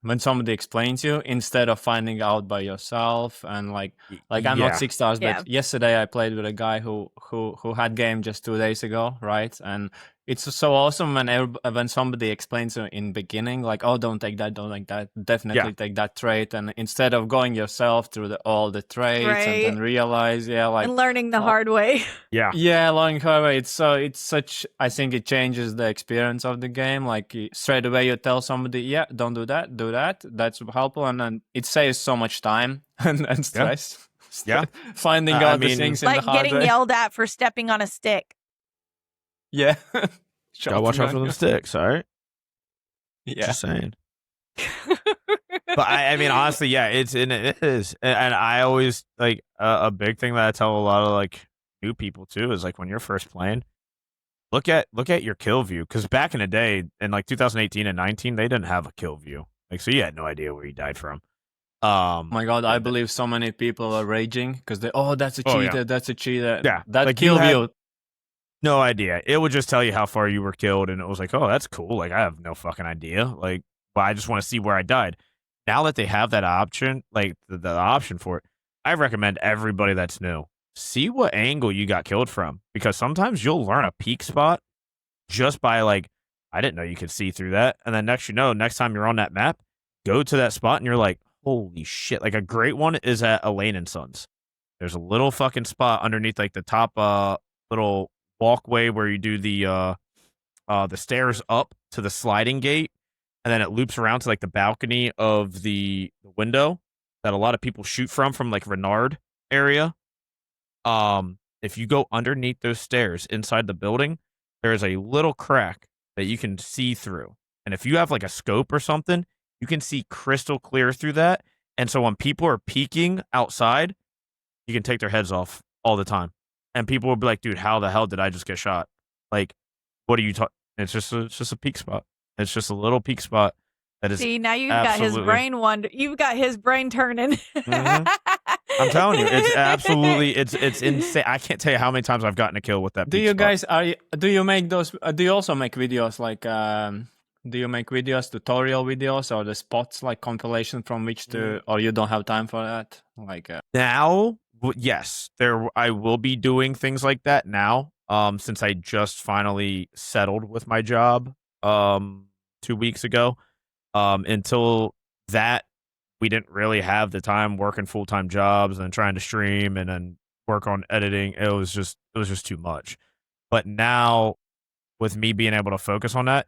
when somebody explains you instead of finding out by yourself. And like I'm not Yeah. 6 stars, Yeah. but yesterday I played with a guy who had game just 2 days ago, right? And it's so awesome when somebody explains you in beginning, like, oh, don't take that, definitely take that trait, and instead of going yourself through all the traits and then realize, and learning the hard way. Yeah. learning however, it's such, I think it changes the experience of the game. Like straight away you tell somebody, yeah, don't do that, do that, that's helpful, and then it saves so much time and stress. Yeah. Finding I out the mean, things in the Like hard getting way. yelled at for stepping on a stick. Yeah. Gotta watch out for them sticks, all right? Yeah. Just saying. But I mean, honestly, yeah, it is, and I always like a big thing that I tell a lot of like new people too is like when you're first playing, look at your kill view, because back in the day in like 2018 and 19, they didn't have a kill view, like so you had no idea where you died from. My God, I believe so many people are raging because that's a cheater, yeah. that's a cheater. Yeah, that like kill view. No idea. It would just tell you how far you were killed, and it was like, oh, that's cool. Like I have no fucking idea. Like, but I just want to see where I died. Now that they have that option, like the option for it, I recommend everybody that's new see what angle you got killed from, because sometimes you'll learn a peak spot just by like, I didn't know you could see through that, and then next time you're on that map, go to that spot and you're like, holy shit! Like a great one is at Elaine and Sons. There's a little fucking spot underneath like the top little walkway where you do the stairs up to the sliding gate, and then it loops around to like the balcony of the window that a lot of people shoot from like Renard area. If you go underneath those stairs inside the building, there is a little crack that you can see through, and if you have like a scope or something, you can see crystal clear through that. And so when people are peeking outside, you can take their heads off all the time. And people will be like, dude, how the hell did I just get shot? Like, what are you talking? It's just a peak spot. It's just a little peak spot that is. See, now you've got his brain You've got his brain turning. I'm telling you, it's absolutely, it's insane. I can't tell you how many times I've gotten a kill with that. Do you guys do you make those? Do you also make videos like? Do you make videos, tutorial videos, or the spots like compilation from which to? Or you don't have time for that? Like now, yes, I will be doing things like that now. Since I just finally settled with my job 2 weeks ago. Until that, we didn't really have the time working full-time jobs and trying to stream and then work on editing. It was just too much. But now, with me being able to focus on that,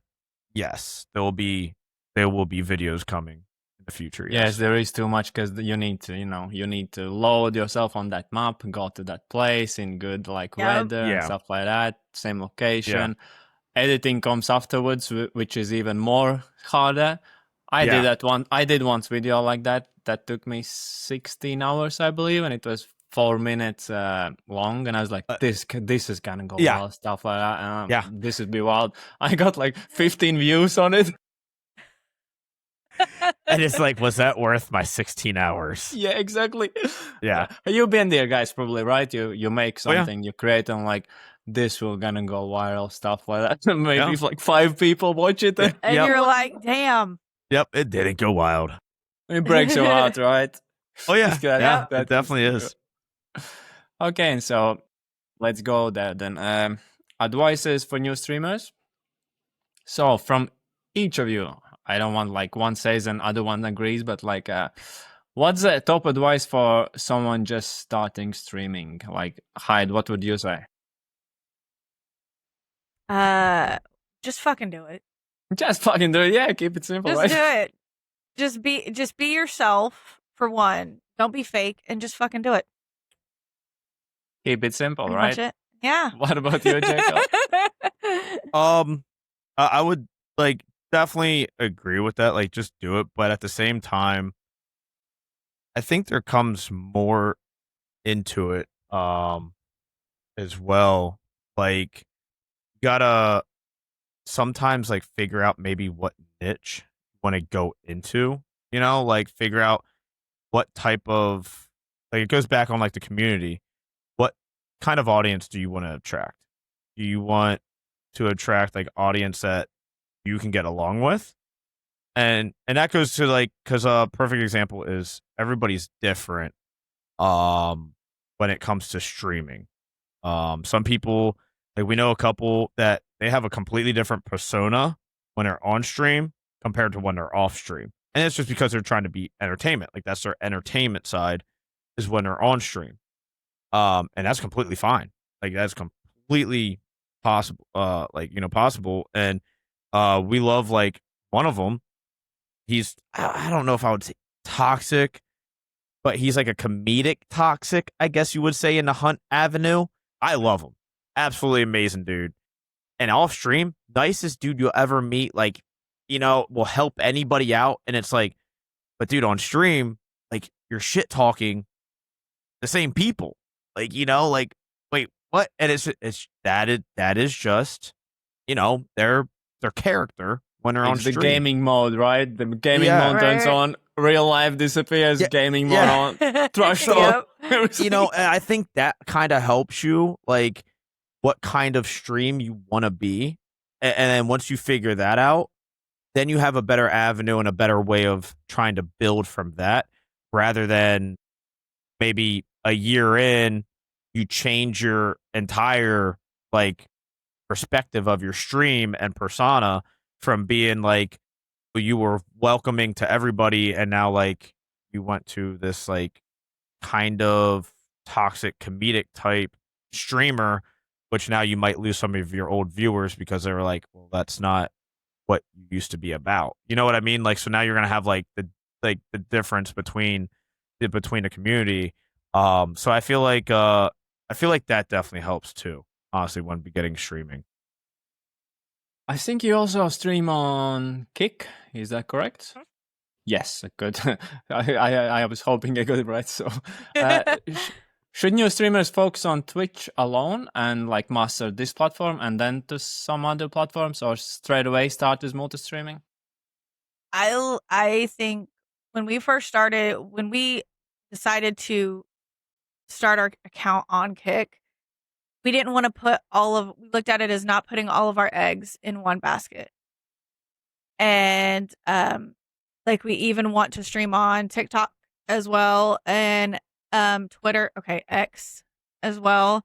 yes, there will be videos coming in the future. Yes, there is too much, because you need to load yourself on that map, go to that place in good weather and stuff like that, same location. Editing comes afterwards, which is even more harder. I did once video like that took me 16 hours, I believe, and it was 4 minutes long, and I was like, this is gonna go well, stuff like that. This would be wild. I got like 15 views on it. And it's like, was that worth my 16 hours? Yeah, exactly. Yeah. You've been there, guys, probably, right? You make something, you create, and like, this will gonna go viral, stuff like that. Maybe if like 5 people watch it, and you're like, damn. Yep, it didn't go wild. It breaks your heart, right? Oh yeah, it definitely is. Okay, and so let's go there then. Advices for new streamers. So from each of you, I don't want like one says and other one agrees, but like, what's the top advice for someone just starting streaming? Like, Hyde, what would you say? Just fucking do it. Just fucking do it. Yeah, keep it simple. Just right? do it. Just be yourself, for one. Don't be fake, and just fucking do it. Keep it simple, Pretty right? much it. Yeah. What about you, Jekyll? I would like definitely agree with that. Like, just do it, but at the same time, I think there comes more into it as well. Like, you gotta sometimes like figure out maybe what niche you want to go into, like figure out what type of, like, it goes back on like the community. What kind of audience do you want to attract? Do you want to attract like audience that you can get along with? and that goes to like, because a perfect example is everybody's different when it comes to streaming. Some people, like, we know a couple that they have a completely different persona when they're on stream compared to when they're off stream. And it's just because they're trying to be entertainment. Like, that's their entertainment side is when they're on stream. And that's completely fine. Like, that's completely possible. Possible. And we love, like, one of them. He's, I don't know if I would say toxic, but he's like a comedic toxic, I guess you would say, in the Hunt Avenue. I love him. Absolutely amazing dude. And off stream, nicest dude you'll ever meet. Like, will help anybody out. And it's like, but dude, on stream, like, you're shit talking the same people. Like, like, wait, what? And that is just, their character when they're on It's the stream. gaming mode, right? The gaming mode turns Right. on, real life disappears, gaming mode on, trash Yep. talk. And I think that kind of helps you, like, what kind of stream you want to be. And then once you figure that out, then you have a better avenue and a better way of trying to build from that, rather than maybe a year in, you change your entire, like, perspective of your stream and persona from being like you were welcoming to everybody, and now, like, you went to this, like, kind of toxic comedic type streamer, which now you might lose some of your old viewers because they were like, well, that's not what you used to be about. You know what I mean? Like, so now you're gonna have like the difference between the community. So I feel like that definitely helps too, honestly, when beginning streaming. I think you also stream on Kick. Is that correct? Yes, good. I was hoping I got it right. So, should new streamers focus on Twitch alone and like master this platform and then to some other platforms, or straight away start with multi-streaming? I think when we first started, when we decided to start our account on Kick, we didn't want to we looked at it as not putting all of our eggs in one basket. And like, we even want to stream on TikTok as well, and Twitter, okay, X as well.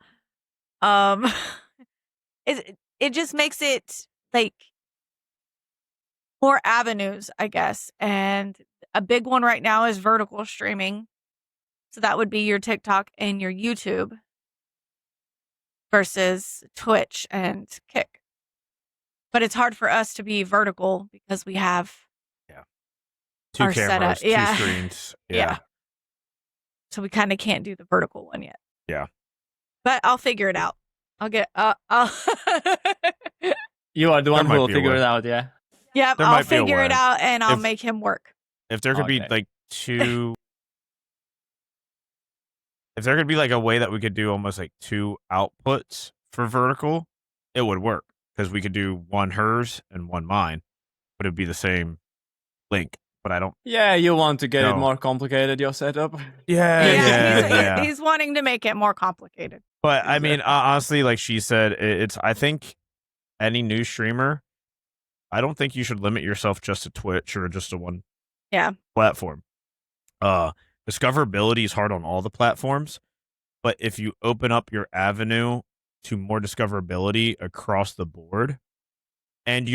It just makes it like more avenues, I guess. And a big one right now is vertical streaming. So that would be your TikTok and your YouTube versus Twitch and Kick. But it's hard for us to be vertical because we have two our cameras, setup. Yeah. two screens. Yeah. So we kind of can't do the vertical one yet. Yeah. But I'll figure it out. I'll get You are the one might who will be a figure way. it out, yeah? Yep, There I'll might be a figure it way. out and I'll If- make him work. If there could be Okay. like two if there could be like a way that we could do almost like two outputs for vertical, it would work, because we could do one hers and one mine, but it'd be the same link. But I don't. Yeah, you want to get it No. more complicated, your setup. He's wanting to make it more complicated. But I mean, honestly, like she said, it's. I think any new streamer, I don't think you should limit yourself just to Twitch or just to one platform. Discoverability is hard on all the platforms, but if you open up your avenue to more discoverability across the board, and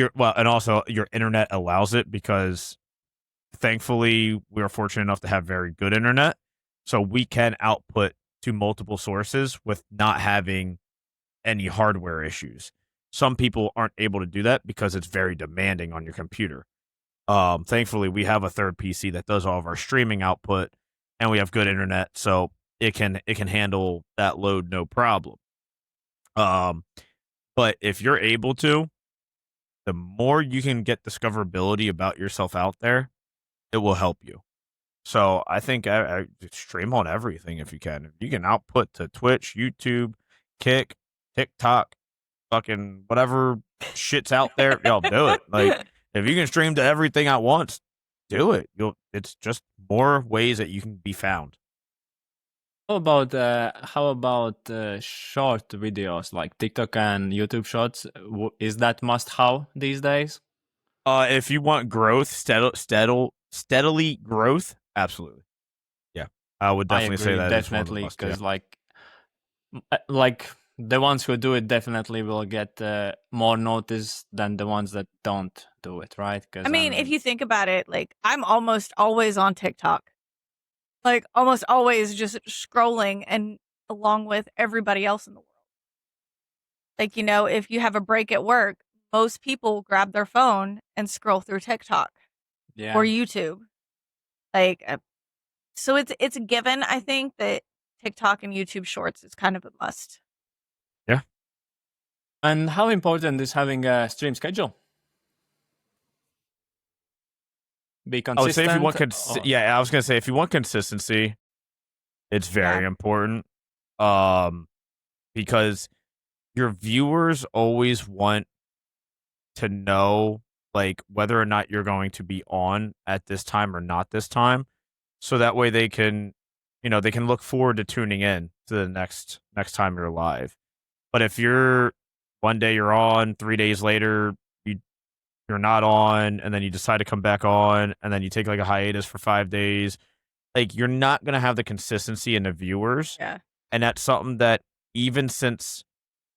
also your internet allows it, because thankfully we are fortunate enough to have very good internet, so we can output to multiple sources with not having any hardware issues. Some people aren't able to do that because it's very demanding on your computer. Thankfully, we have a third PC that does all of our streaming output, and we have good internet, so it can handle that load no problem. But if you're able to, the more you can get discoverability about yourself out there, it will help you. So I think I stream on everything if you can. If you can output to Twitch, YouTube, Kick, TikTok, fucking whatever shit's out there, y'all do it. Like, if you can stream to everything at once, do it. It's just more ways that you can be found. How about short videos like TikTok and YouTube Shorts? Is that must-have these days? If you want growth, steadily growth, absolutely. Yeah, I would I definitely say agree, that is one of the definitely, must. Yeah. because like the ones who do it definitely will get more notice than the ones that don't do it, right? I Because mean, if you think about it, like I'm almost always on TikTok. Like almost always just scrolling and along with everybody else in the world. Like, if you have a break at work, most people grab their phone and scroll through TikTok or yeah. YouTube. Like so it's a given, I think, that TikTok and YouTube Shorts is kind of a must. Yeah. And how important is having a stream schedule? Be I would say if you want consistent. yeah, I was gonna say if you want consistency, it's Yeah. very important. Because your viewers always want to know like whether or not you're going to be on at this time or not this time, so that way they can, they can look forward to tuning in to the next time you're live. But if you're one day you're on, 3 days later you're not on, and then you decide to come back on, and then you take like a hiatus for 5 days, like you're not gonna have the consistency in the viewers. Yeah. And that's something that even since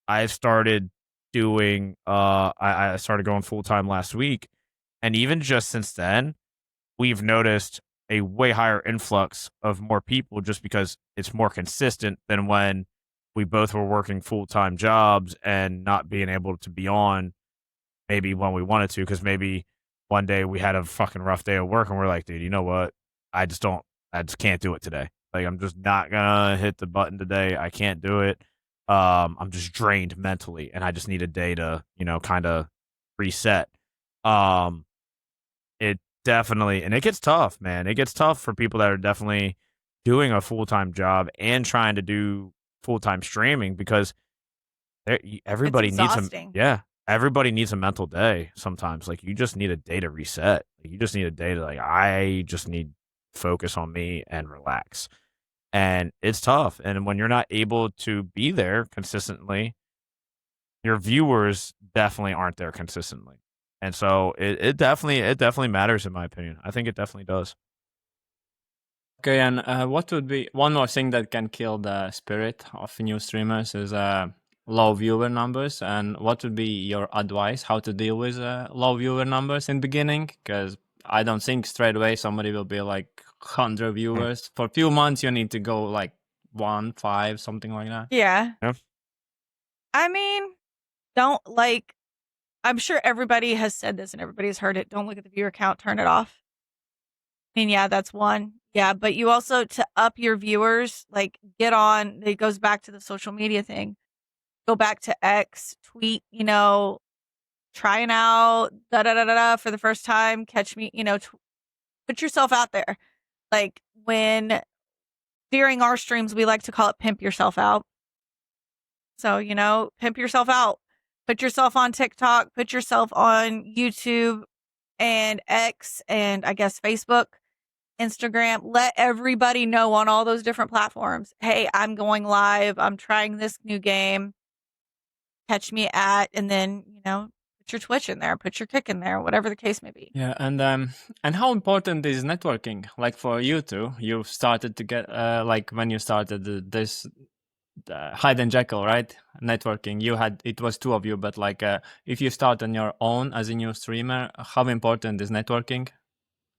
I've started doing I started going full time last week, and even just since then, we've noticed a way higher influx of more people just because it's more consistent than when we both were working full time jobs and not being able to be on maybe when we wanted to, because maybe one day we had a fucking rough day at work and we're like, dude, you know what? I just can't do it today. Like, I'm just not gonna hit the button today. I can't do it. I'm just drained mentally and I just need a day to, kind of reset. Um, it definitely, and it gets tough, man. It gets tough for people that are definitely doing a full time job and trying to do full time streaming, because It's everybody needs a exhausting. yeah, everybody needs a mental day sometimes. Like, you just need a day to reset. Like, you just need a day to, like, I just need focus on me and relax. And it's tough. And when you're not able to be there consistently, your viewers definitely aren't there consistently. And so it definitely matters, in my opinion. I think it definitely does. Okay, and what would be one more thing that can kill the spirit of new streamers is low viewer numbers. And what would be your advice how to deal with low viewer numbers in beginning? Because I don't think straight away somebody will be like 100 viewers. For a few months, you need to go like 1, 5, something like that. Yeah. Yeah. I mean, I'm sure everybody has said this and everybody's heard it. Don't look at the viewer count, turn it off. I mean, yeah, that's one. Yeah, but you also, to up your viewers, like get on, it goes back to the social media thing. Go back to X, tweet, trying out da da da da da for the first time, catch me, put yourself out there. Like during our streams, we like to call it pimp yourself out. So, pimp yourself out. Put yourself on TikTok, put yourself on YouTube and X and I guess Facebook, Instagram. Let everybody know on all those different platforms. Hey, I'm going live. I'm trying this new game. Catch me at, and then, put your Twitch in there, put your Kick in there, whatever the case may be. Yeah, and how important is networking? Like for you two, you started to get like when you started this Hyde and Jekyll, right? Networking. It was two of you, but like if you start on your own as a new streamer, how important is networking?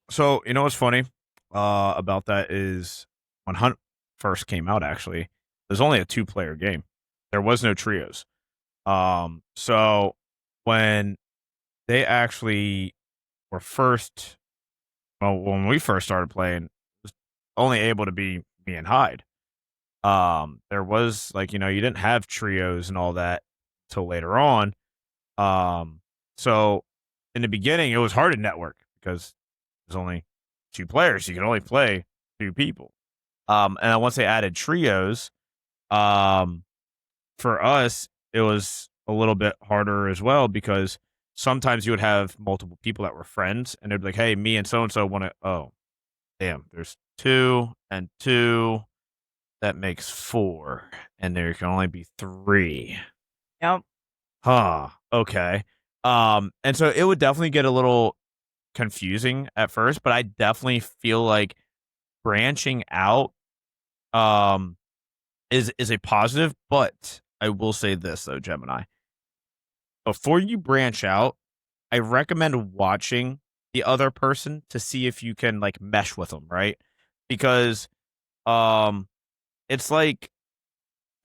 So, what's funny about that is when Hunt first came out, actually, there's only a 2-player game. There was no trios. So when they actually were when we first started playing, it was only able to be me and Hyde. There was, like, you didn't have trios and all that till later on. So in the beginning, it was hard to network because there's only 2 players. You can only play 2 people. And then once they added trios, um, for us, it was a little bit harder as well, because sometimes you would have multiple people that were friends, and they'd be like, "Hey, me and so want to." Oh, damn! There's 2 and 2. That makes 4, and there can only be 3. Yep. Huh. Okay. And so it would definitely get a little confusing at first, but I definitely feel like branching out um is a positive. But I will say this though, Gemini, before you branch out, I recommend watching the other person to see if you can like mesh with them, right? Because um it's like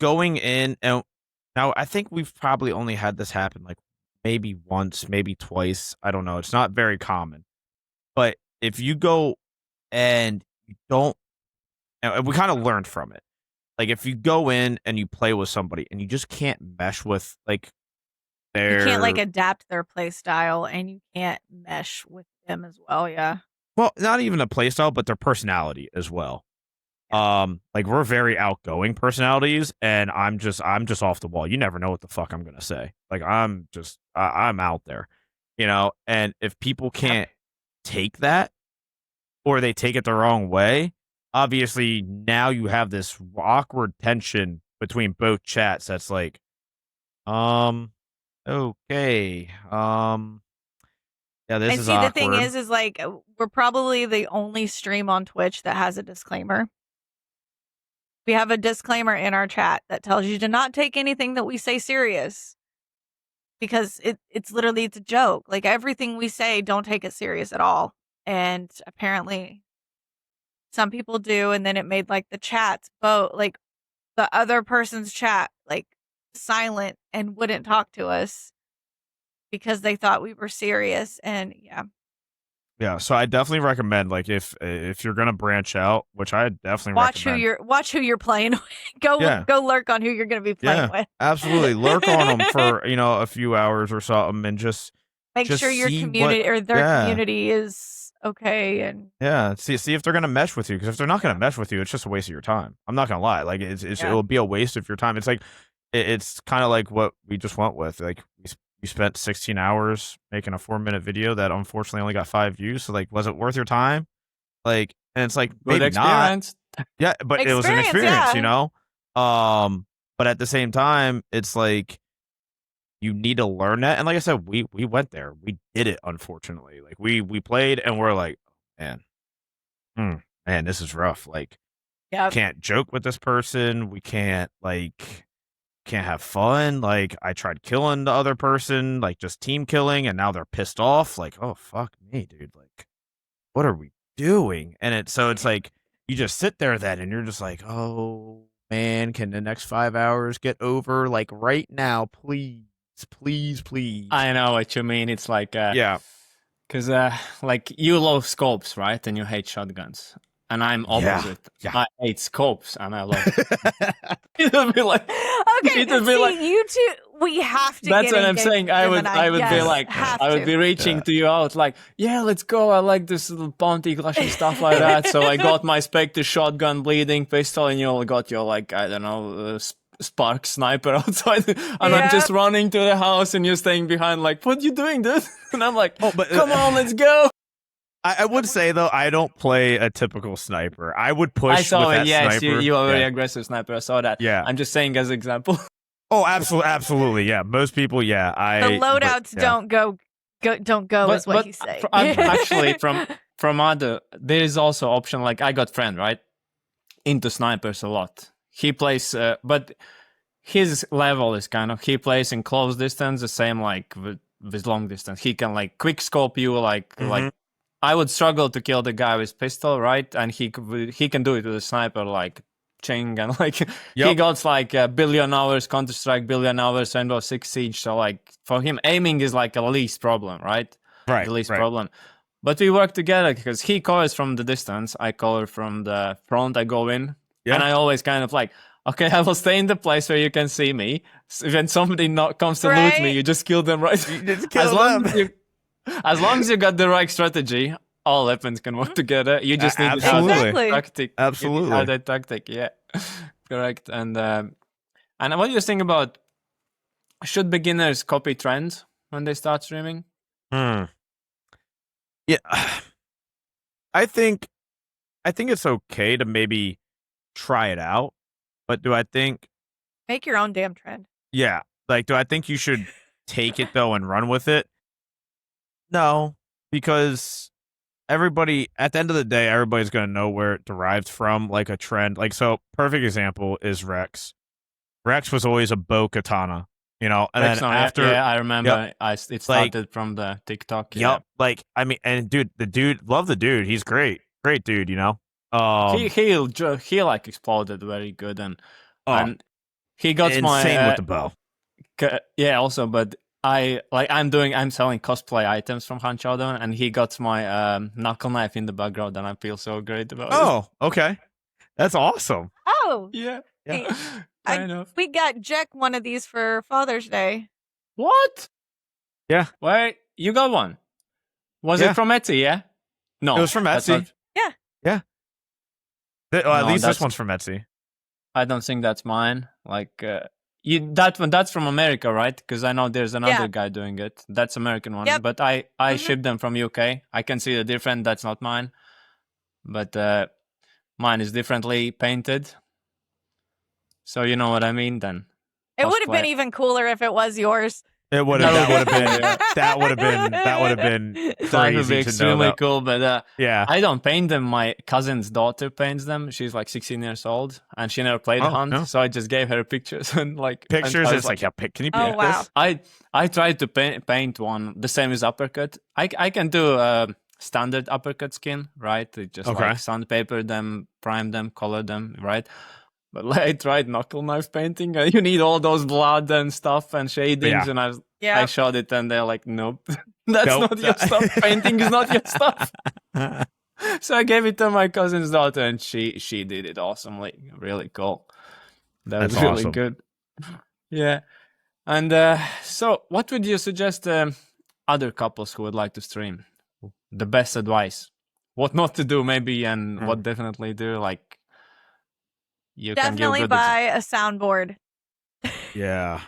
going in and now I think we've probably only had this happen like maybe once, maybe twice. I don't know. It's not very common. But if you go and you don't, and we kind of learned from it. Like if you go in and you play with somebody and you just can't mesh with like You can't like their, adapt their play style, and you can't mesh with them as well. Yeah. well, not even a play style, but their personality as well. Like we're very outgoing personalities, and I'm just off the wall. You never know what the fuck I'm gonna say. Like I'm out there, you know. And if people can't take that, or they take it the wrong way, obviously now you have this awkward tension between both chats. That's like, okay, yeah, this And is see, the thing awkward. is like we're probably the only stream on Twitch that has a disclaimer. We have a disclaimer in our chat that tells you to not take anything that we say serious, because it's literally it's a joke. Like everything we say, don't take it serious at all. And apparently, some people do, and then it made like the chats both like the other person's chat like silent and wouldn't talk to us because they thought we were serious. And yeah, Yeah, so I definitely recommend like if you're gonna branch out, which I definitely recommend. watch who you're playing with. Go Yeah. go lurk on who you're going to be playing with. Absolutely. Lurk on them for, a few hours or something and just Make sure your see community what, or their yeah. community is okay. And Yeah, see if they're gonna mesh with you. Because if they're not gonna mesh with you, it's just a waste of your time. I'm not gonna lie. Like it will be a waste of your time. It's like it's kind of like what we just went with. Like we spent 16 hours making a 4-minute video that unfortunately only got 5 views. So like, was it worth your time? Like, and it's like Good maybe experience. not. Yeah, but it was an experience, yeah. But at the same time, it's like you need to learn that. And like I said, we went there. We did it, unfortunately. Like we played and we're like, man, man, this is rough. Like Yeah. can't joke with this person. We can't can't have fun. Like I tried killing the other person, like just team killing, and now they're pissed off. Like, oh fuck me, dude. Like, what are we doing? And it's like you just sit there then and you're just like, oh man, can the next 5 hours get over like right now, please, please, please. I know what you mean. It's like Yeah. because like you love scopes, right? And you hate shotguns. And I'm opposite. Yeah. I hate scopes and I love it'll be like Okay, it'll be see, like you two, we have to. that's get what I'm engaged, saying. I would Gemini. be Yes, like have I would to. be reaching to you out like, yeah, let's go. I like this little bounty clash and stuff like that. So I got my Spectre shotgun, bleeding pistol, and you all got your like I don't know spark sniper outside, and I'm just running to the house, and you're staying behind like, what are you doing, dude? And I'm like, oh, but come on, let's go. I would say though, I don't play a typical sniper. I would push. I saw with it. that Yes, sniper. you are a very aggressive sniper. I saw that. Yeah. I'm just saying as example. Oh, absolutely. Yeah, most people. Yeah, The loadouts don't go is what he's saying. Actually, from other, there is also option like I got friend right into snipers a lot. He plays, but his level is kind of he plays in close distance the same like with long distance. He can like quick scope you like I would struggle to kill the guy with pistol, right? And he can do it with a sniper like Ching and like he got like a billion hours Counter-Strike, billion hours Rainbow Six Siege. So like for him, aiming is like a least problem, right? Right. The least problem. But we work together because he covers from the distance. I cover from the front. I go in, and I always kind of like, okay, I will stay in the place where you can see me. So when somebody comes to loot me, you just kill them, right? You just kill them. As long as you got the right strategy, all weapons can work together. You just need to have that tactic. Absolutely. Have that tactic, yeah. Correct. And what do you think about should beginners copy trends when they start streaming? Yeah. I think it's okay to maybe try it out, but do I think make your own damn trend? Yeah. Like, do I think you should take it though and run with it? No, because everybody at the end of the day, everybody's going to know where it derived from, like a trend. Like, so perfect example is Rex. Rex was always a bow katana, and Rex, then no, after, yeah, I remember. yep, It started from the TikTok. yep, like I mean, and dude, love the dude. He's great dude. He like exploded very good, and Oh, and he got insane my with the bow. Also, but I'm selling cosplay items from Han Chowdown, and he got my knuckle knife in the background, and I feel so great about it. Oh, okay, that's awesome. Oh, Yeah, hey, kind of. we got Jack one of these for Father's Day. What? Yeah. Wait, you got one? Was Yeah. it from Etsy? Yeah. No, It was from that's Etsy. Yeah. Yeah. At No, least this that's- one's from Etsy. I don't think that's mine. Like that's from America, right? Because I know there's another guy doing it. That's American one. Yep. But I ship them from UK. I can see the difference. That's not mine. But mine is differently painted. So you know what I mean then. It would have been even cooler if it was yours. It would have. That would have been. That would have been That would be crazy to know extremely that. cool. But Yeah. I don't paint them. My cousin's daughter paints them. She's like 16 years old, and she never played Hunt. No. So I just gave her pictures and like Pictures. and It's like, yeah, can you Oh, paint wow. this? I tried to paint one the same as uppercut. I can do standard uppercut skin, right? It just Okay. like sandpaper them, prime them, color them, right? But like, I tried knuckle knife painting, and you need all those blood and stuff and shadings. Yeah. And I showed it, and they're like, "Nope, that's Nope. not your stuff. Painting is not your stuff." So I gave it to my cousin's daughter, and she did it awesomely. Really cool. That was That's really awesome. good. Yeah. And so, what would you suggest other couples who would like to stream? The best advice, what not to do, maybe, and what definitely do. Like, you Definitely can give buy a soundboard. Yeah.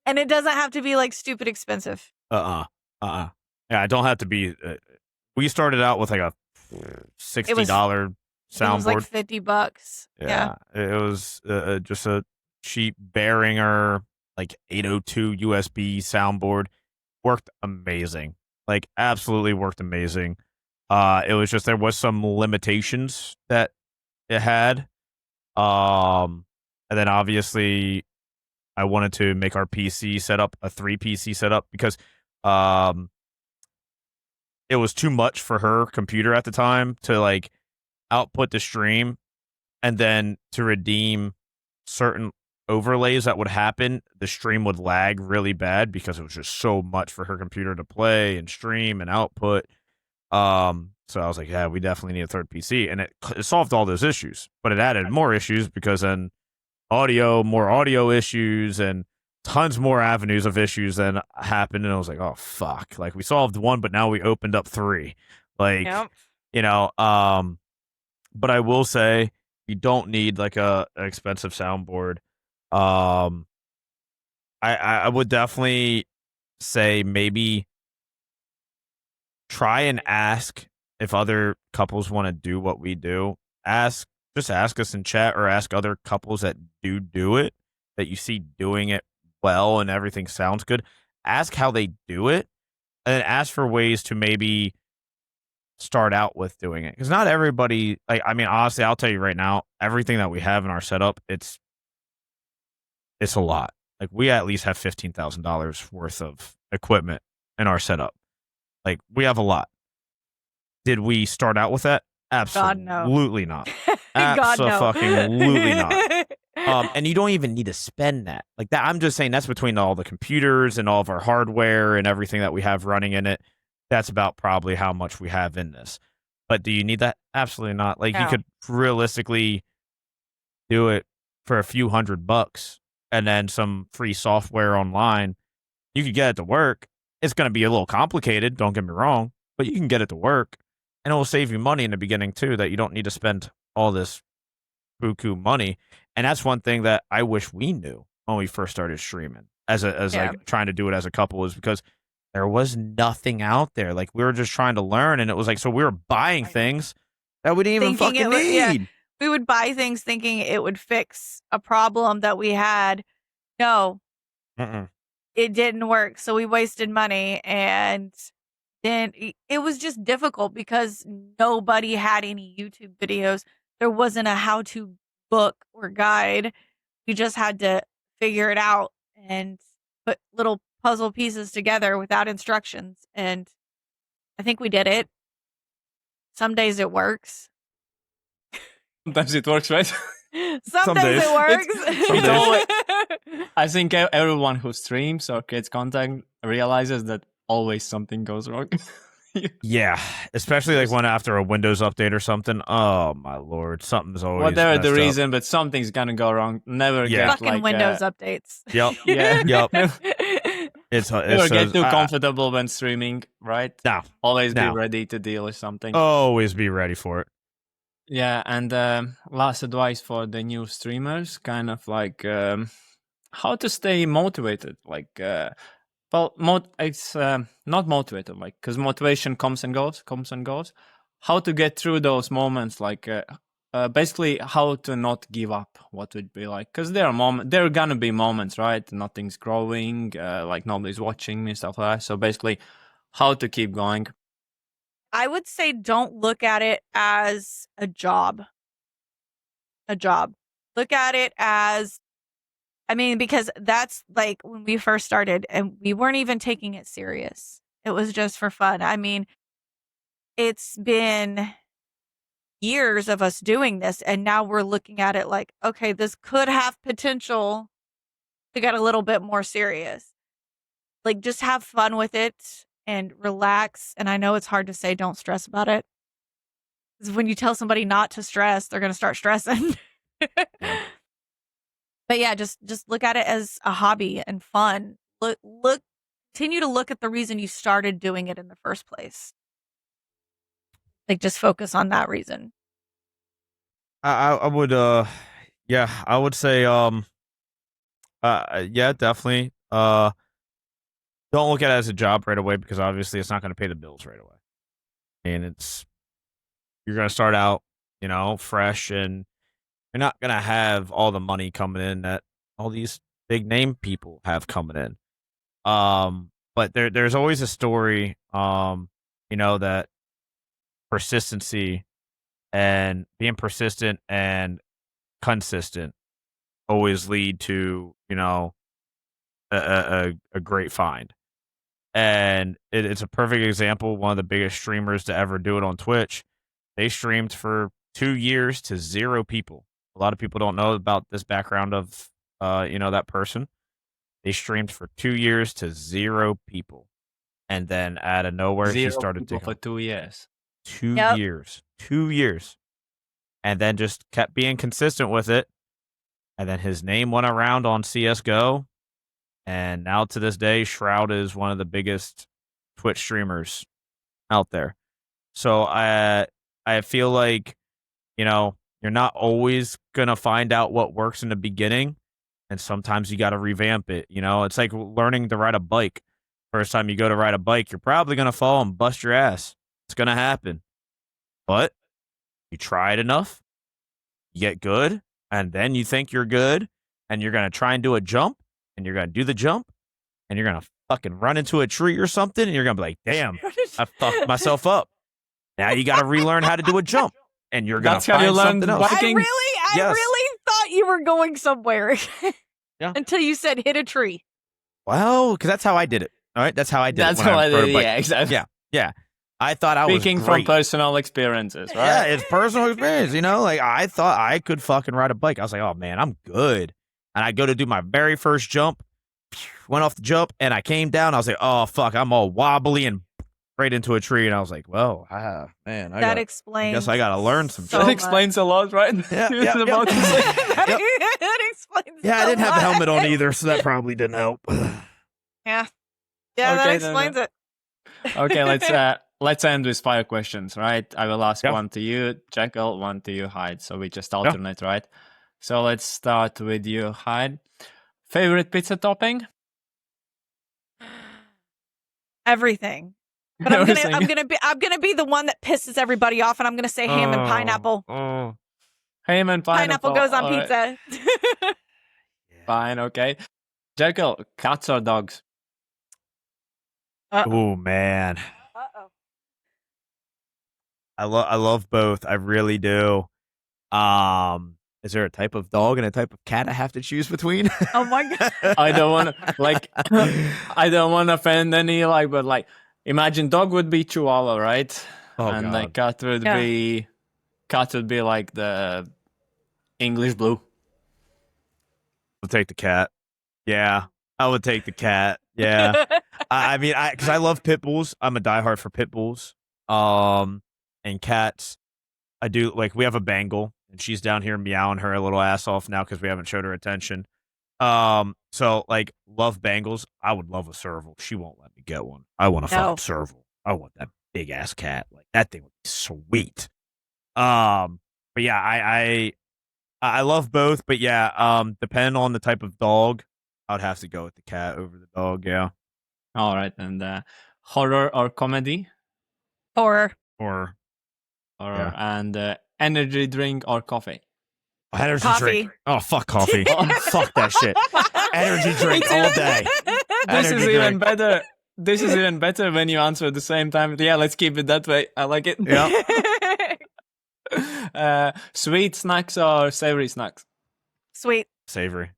And it doesn't have to be like stupid expensive. Yeah, it don't have to be. We started out with like a $60 soundboard. It was like $50. Yeah. It was just a cheap Behringer like 802 USB soundboard. Worked amazing. Like absolutely worked amazing. It was just there was some limitations that it had. And then obviously I wanted to make our PC setup a 3 PC setup because it was too much for her computer at the time to like output the stream and then to redeem certain overlays that would happen. The stream would lag really bad because it was just so much for her computer to play and stream and output. So I was like, yeah, we definitely need a third PC, and it solved all those issues, but it added more issues because then more audio issues and tons more avenues of issues then happened. And I was like, oh fuck, like we solved one, but now we opened up 3, like, but I will say you don't need like an expensive soundboard. I would definitely say maybe try and ask if other couples want to do what we do. Just ask us in chat or ask other couples that do it, that you see doing it well and everything sounds good. Ask how they do it, and then ask for ways to maybe start out with doing it. Because not everybody, like, I mean, honestly, I'll tell you right now, everything that we have in our setup, it's a lot. Like, we at least have $15,000 worth of equipment in our setup. Like, we have a lot. Did we start out with that? Absolutely not. Absolutely not. And you don't even need to spend that. Like that, I'm just saying that's between all the computers and all of our hardware and everything that we have running in it. That's about probably how much we have in this. But do you need that? Absolutely not. Like you could realistically do it for a few $100 and then some free software online. You could get it to work. It's going to be a little complicated, don't get me wrong, but you can get it to work. And it will save you money in the beginning, too, that you don't need to spend all this buku money. And that's one thing that I wish we knew when we first started streaming like trying to do it as a couple, was because there was nothing out there. Like we were just trying to learn. And it was like, so we were buying things that we didn't even fucking need. Yeah. We would buy things thinking it would fix a problem that we had. No. it didn't work. So we wasted money, and then it was just difficult because nobody had any YouTube videos. There wasn't a how-to book or guide. We just had to figure it out and put little puzzle pieces together without instructions. And I think we did it. Some days it works. Sometimes it works, right? Some days it works. It's always, I think everyone who streams or creates content realizes that always something goes wrong. Yeah, especially like when after a Windows update or something. Oh my lord, something's always whatever the messed up. reason, but something's gonna go wrong. Never Yeah. get Fucking like Windows updates. Yep. Yeah. Yep. Never get too comfortable when streaming, right? No. Always be No. ready to deal with something. Always be ready for it. Yeah, and last advice for the new streamers, kind of like how to stay motivated. Like, it's not motivated, like, because motivation comes and goes. How to get through those moments, like, basically how to not give up. What would be like? Because there are gonna be moments, right? Nothing's growing, like nobody's watching me, stuff like that. So basically, how to keep going. I would say don't look at it as a job. Look at it as, I mean, because that's like when we first started and we weren't even taking it serious. It was just for fun. I mean, it's been years of us doing this, and now we're looking at it like, okay, this could have potential to get a little bit more serious. Like, just have fun with it and relax. And I know it's hard to say don't stress about it. Because when you tell somebody not to stress, they're going to start stressing. But yeah, just look at it as a hobby and fun. Continue to look at the reason you started doing it in the first place. Like, just focus on that reason. I would yeah, I would say yeah, definitely. Don't look at it as a job right away because obviously it's not going to pay the bills right away. And you're going to start out, fresh, and you're not going to have all the money coming in that all these big name people have coming in. But there's always a story, that persistency and being persistent and consistent always lead to, a great find. And it's a perfect example. One of the biggest streamers to ever do it on Twitch, they streamed for 2 years to 0 people. A lot of people don't know about this background of, that person. They streamed for 2 years to 0 people. And then out of nowhere, he started to for 2 years. 2 Yep. years. 2 years. And then just kept being consistent with it. And then his name went around on CSGO. And now to this day, Shroud is one of the biggest Twitch streamers out there. So I feel like, you're not always going to find out what works in the beginning. And sometimes you got to revamp it. It's like learning to ride a bike. First time you go to ride a bike, you're probably going to fall and bust your ass. It's going to happen. But you try it enough, you get good, and then you think you're good, and you're going to try and do a jump, and you're going to do the jump, and you're going to fucking run into a tree or something, and you're going to be like, damn, I fucked myself up. Now you got to relearn how to do a jump, and you're going to find something else. I really thought you were going somewhere. Yeah. Until you said hit a tree. Well, because that's how I did it. All right, that's how I did it. That's how I did it. Yeah, exactly. Yeah. I thought I was speaking from personal experiences, right? Yeah, it's personal experience. Like I thought I could fucking ride a bike. I was like, oh man, I'm good. And I go to do my very first jump, went off the jump, and I came down. I was like, oh fuck, I'm all wobbly and right into a tree. And I was like, well, man, that explains. I guess I got to learn some shit. That explains a lot, right? Yeah, That explains. Yeah, I didn't have the helmet on either, so that probably didn't help. Yeah, that explains it. Okay, let's end with 5 questions, right? I will ask one to you, Jekyll, one to you, Hyde. So we just alternate, right? So let's start with you, Hyde. Favorite pizza topping? Everything. But I'm gonna be the one that pisses everybody off, and I'm gonna say ham and pineapple. Ham and pineapple. Pineapple goes on pizza. Fine, okay. Jekyll, cats or dogs? Oh man, Uh-oh. I love both. I really do. Is there a type of dog and a type of cat I have to choose between? Oh my God. I don't want to like. I don't want to offend any but imagine dog would be Chihuahua, right? Oh And god. cat would Yeah. be like the English blue. I'll take the cat. Yeah, I would take the cat. Yeah. I mean, because I love pit bulls. I'm a diehard for pit bulls. And cats. I do like. We have a Bengal, and she's down here meowing her little ass off now because we haven't showed her attention. So like, love Bengals. I would love a serval. She won't let me get one. I want a No. fucking serval. I want that big ass cat. Like that thing would be sweet. But yeah, I love both. But yeah, depending on the type of dog, I'd have to go with the cat over the dog. Yeah. All right, and horror or comedy, Horror. Or or and energy drink or coffee. energy Coffee. drink. Oh fuck coffee. Fuck that shit. Energy drink all day. This is Energy even drink. better. This is even better when you answer at the same time. Yeah, let's keep it that way. I like it. Yeah. Sweet snacks or savory snacks? Sweet. Savory.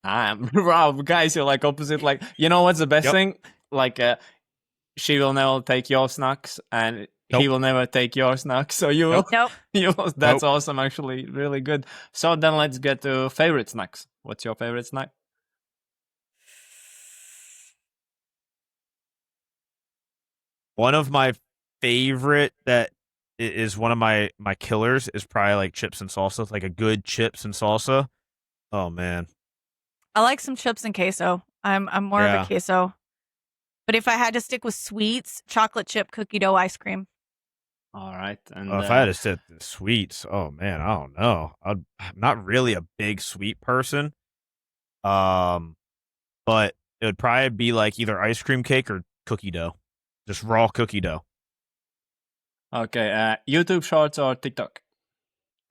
Wow, guys, you're like opposite. Like, you know what's the best Yep. thing? Like, she will never take your snacks, and he Nope. will never take your snacks. So you will. Nope. You will, that's Nope. awesome. Actually, really good. So then let's get to favorite snacks. What's your favorite snack? One of my favorite that is one of my killers is probably like chips and salsa, like a good chips and salsa. Oh man. I like some chips and queso. I'm more of Yeah. a queso. But if I had to stick with sweets, chocolate chip cookie dough ice cream. All right, and If I had to sit the sweets, oh man, I don't know. I'm not really a big sweet person. But it would probably be like either ice cream cake or cookie dough. Just raw cookie dough. okay, YouTube Shorts or TikTok?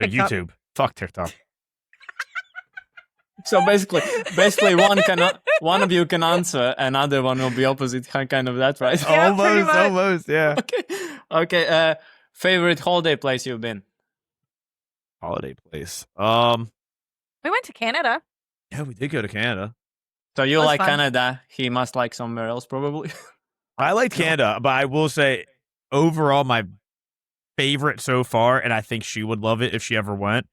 Or TikTok. YouTube. Fuck TikTok. So basically, one of you can answer, another one will be opposite, kind of that, right? Yeah, pretty much. almost, yeah. Okay. Favorite holiday place you've been? Holiday place. We went to Canada. Yeah, we did go to Canada. So you Was like fun. Canada? He must like somewhere else, probably. I liked Canada, but I will say overall my favorite so far, and I think she would love it if she ever went,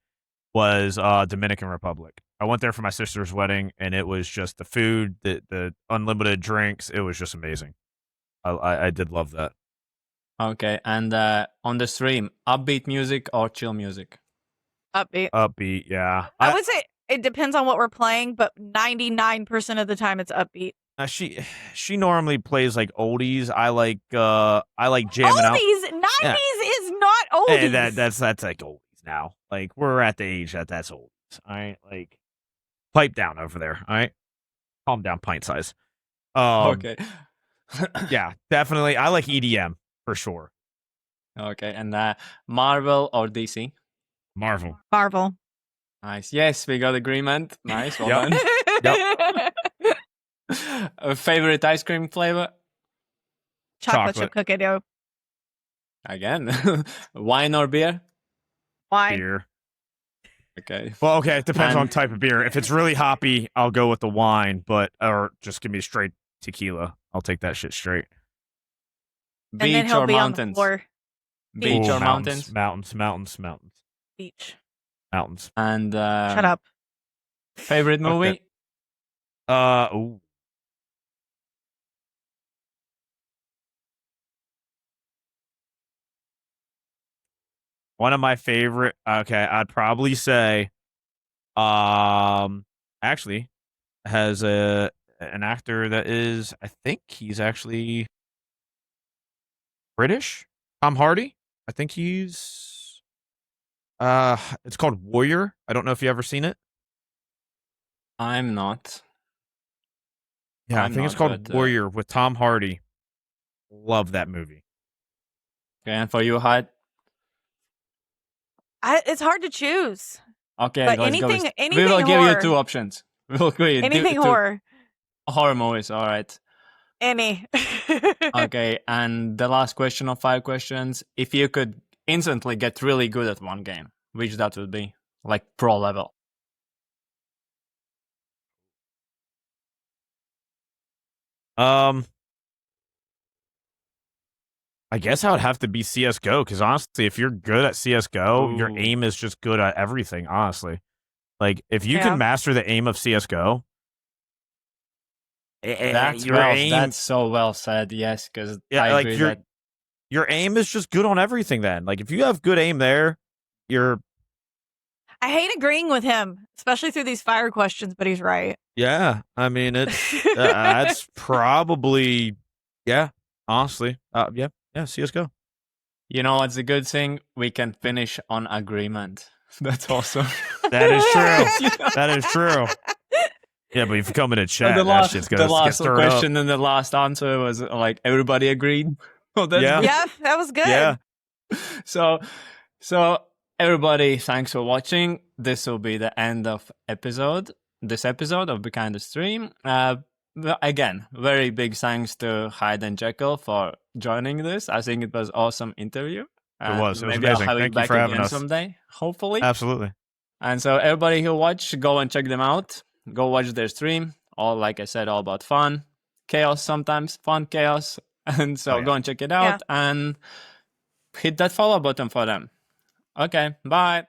was Dominican Republic. I went there for my sister's wedding, and it was just the food, the unlimited drinks. It was just amazing. I did love that. Okay, and on the stream, upbeat music or chill music? Upbeat. Upbeat, yeah. I would say it depends on what we're playing, but 99% of the time it's upbeat. She normally plays like oldies. I like jamming out. Oldies! 90s is not oldies. Hey, that's like oldies now. Like we're at the age that's oldies. All right, like pipe down over there. All right, calm down, pint size. Okay. Yeah, definitely. I like EDM for sure. Okay, and Marvel or DC? Marvel. Marvel. Nice. Yes, we got agreement. Nice. Well Yep. done. Favorite ice cream flavor? Chocolate Chocolate. chip cookie dough. Again, wine or beer? Wine. Beer. Okay. Well, okay, it depends on And- type of beer. If it's really hoppy, I'll go with the wine, or just give me straight tequila. I'll take that shit straight. And then Beach he'll or be on the mountains? floor. Beach Ooh, or mountains? Mountains. Beach. Mountains. And Shut up. favorite movie? Okay. Ooh. One of my favorite. Okay, I'd probably say, actually, has an actor that is. I think he's actually British. Tom Hardy. I think he's. It's called Warrior. I don't know if you ever seen it. I'm not. Yeah, I I'm think it's not, called but, Warrior with Tom Hardy. Love that movie. Okay, and for you, Hyde? It's hard to choose. Okay, But let's go. anything We will give you horror. two options. We will give you Anything two. horror. Horror movies, all right. Any. Okay, and the last question of 5 questions. If you could instantly get really good at one game, which that would be? Like pro level. I guess I would have to be CS:GO because honestly, if you're good at CS:GO, your Ooh. aim is just good at everything. Honestly, like if you Yeah. can master the aim of CS:GO, your aim, That's so well said. Yes, because yeah, I like agree your that your aim is just good on everything. Then, like if you have good aim there, you're I hate agreeing with him, especially through these fire questions, but he's right. yeah. I mean, it's that's probably yeah. Honestly, yeah, CS:GO. you know what's a good thing? We can finish on agreement. That's awesome. That is true. You know? That is true. Yeah, but if you come in a chat, the that last, shit's the gonna get last stirred up. question and the last answer was like everybody agreed. Oh, that's Yeah. good. Yeah, that was good. Yeah. So everybody, thanks for watching. This will be the end of this episode of Behind the Stream. Again, very big thanks to Hyde and Jekyll for joining this. I think it was awesome interview. It was Maybe amazing. I'll have Thank you you back for having again us. someday, hopefully. Absolutely. And so everybody who watch, go and check them out. Go watch their stream. All, like I said, all about fun, chaos sometimes, fun chaos. And so go and check it out and hit that follow button for them. Okay, bye.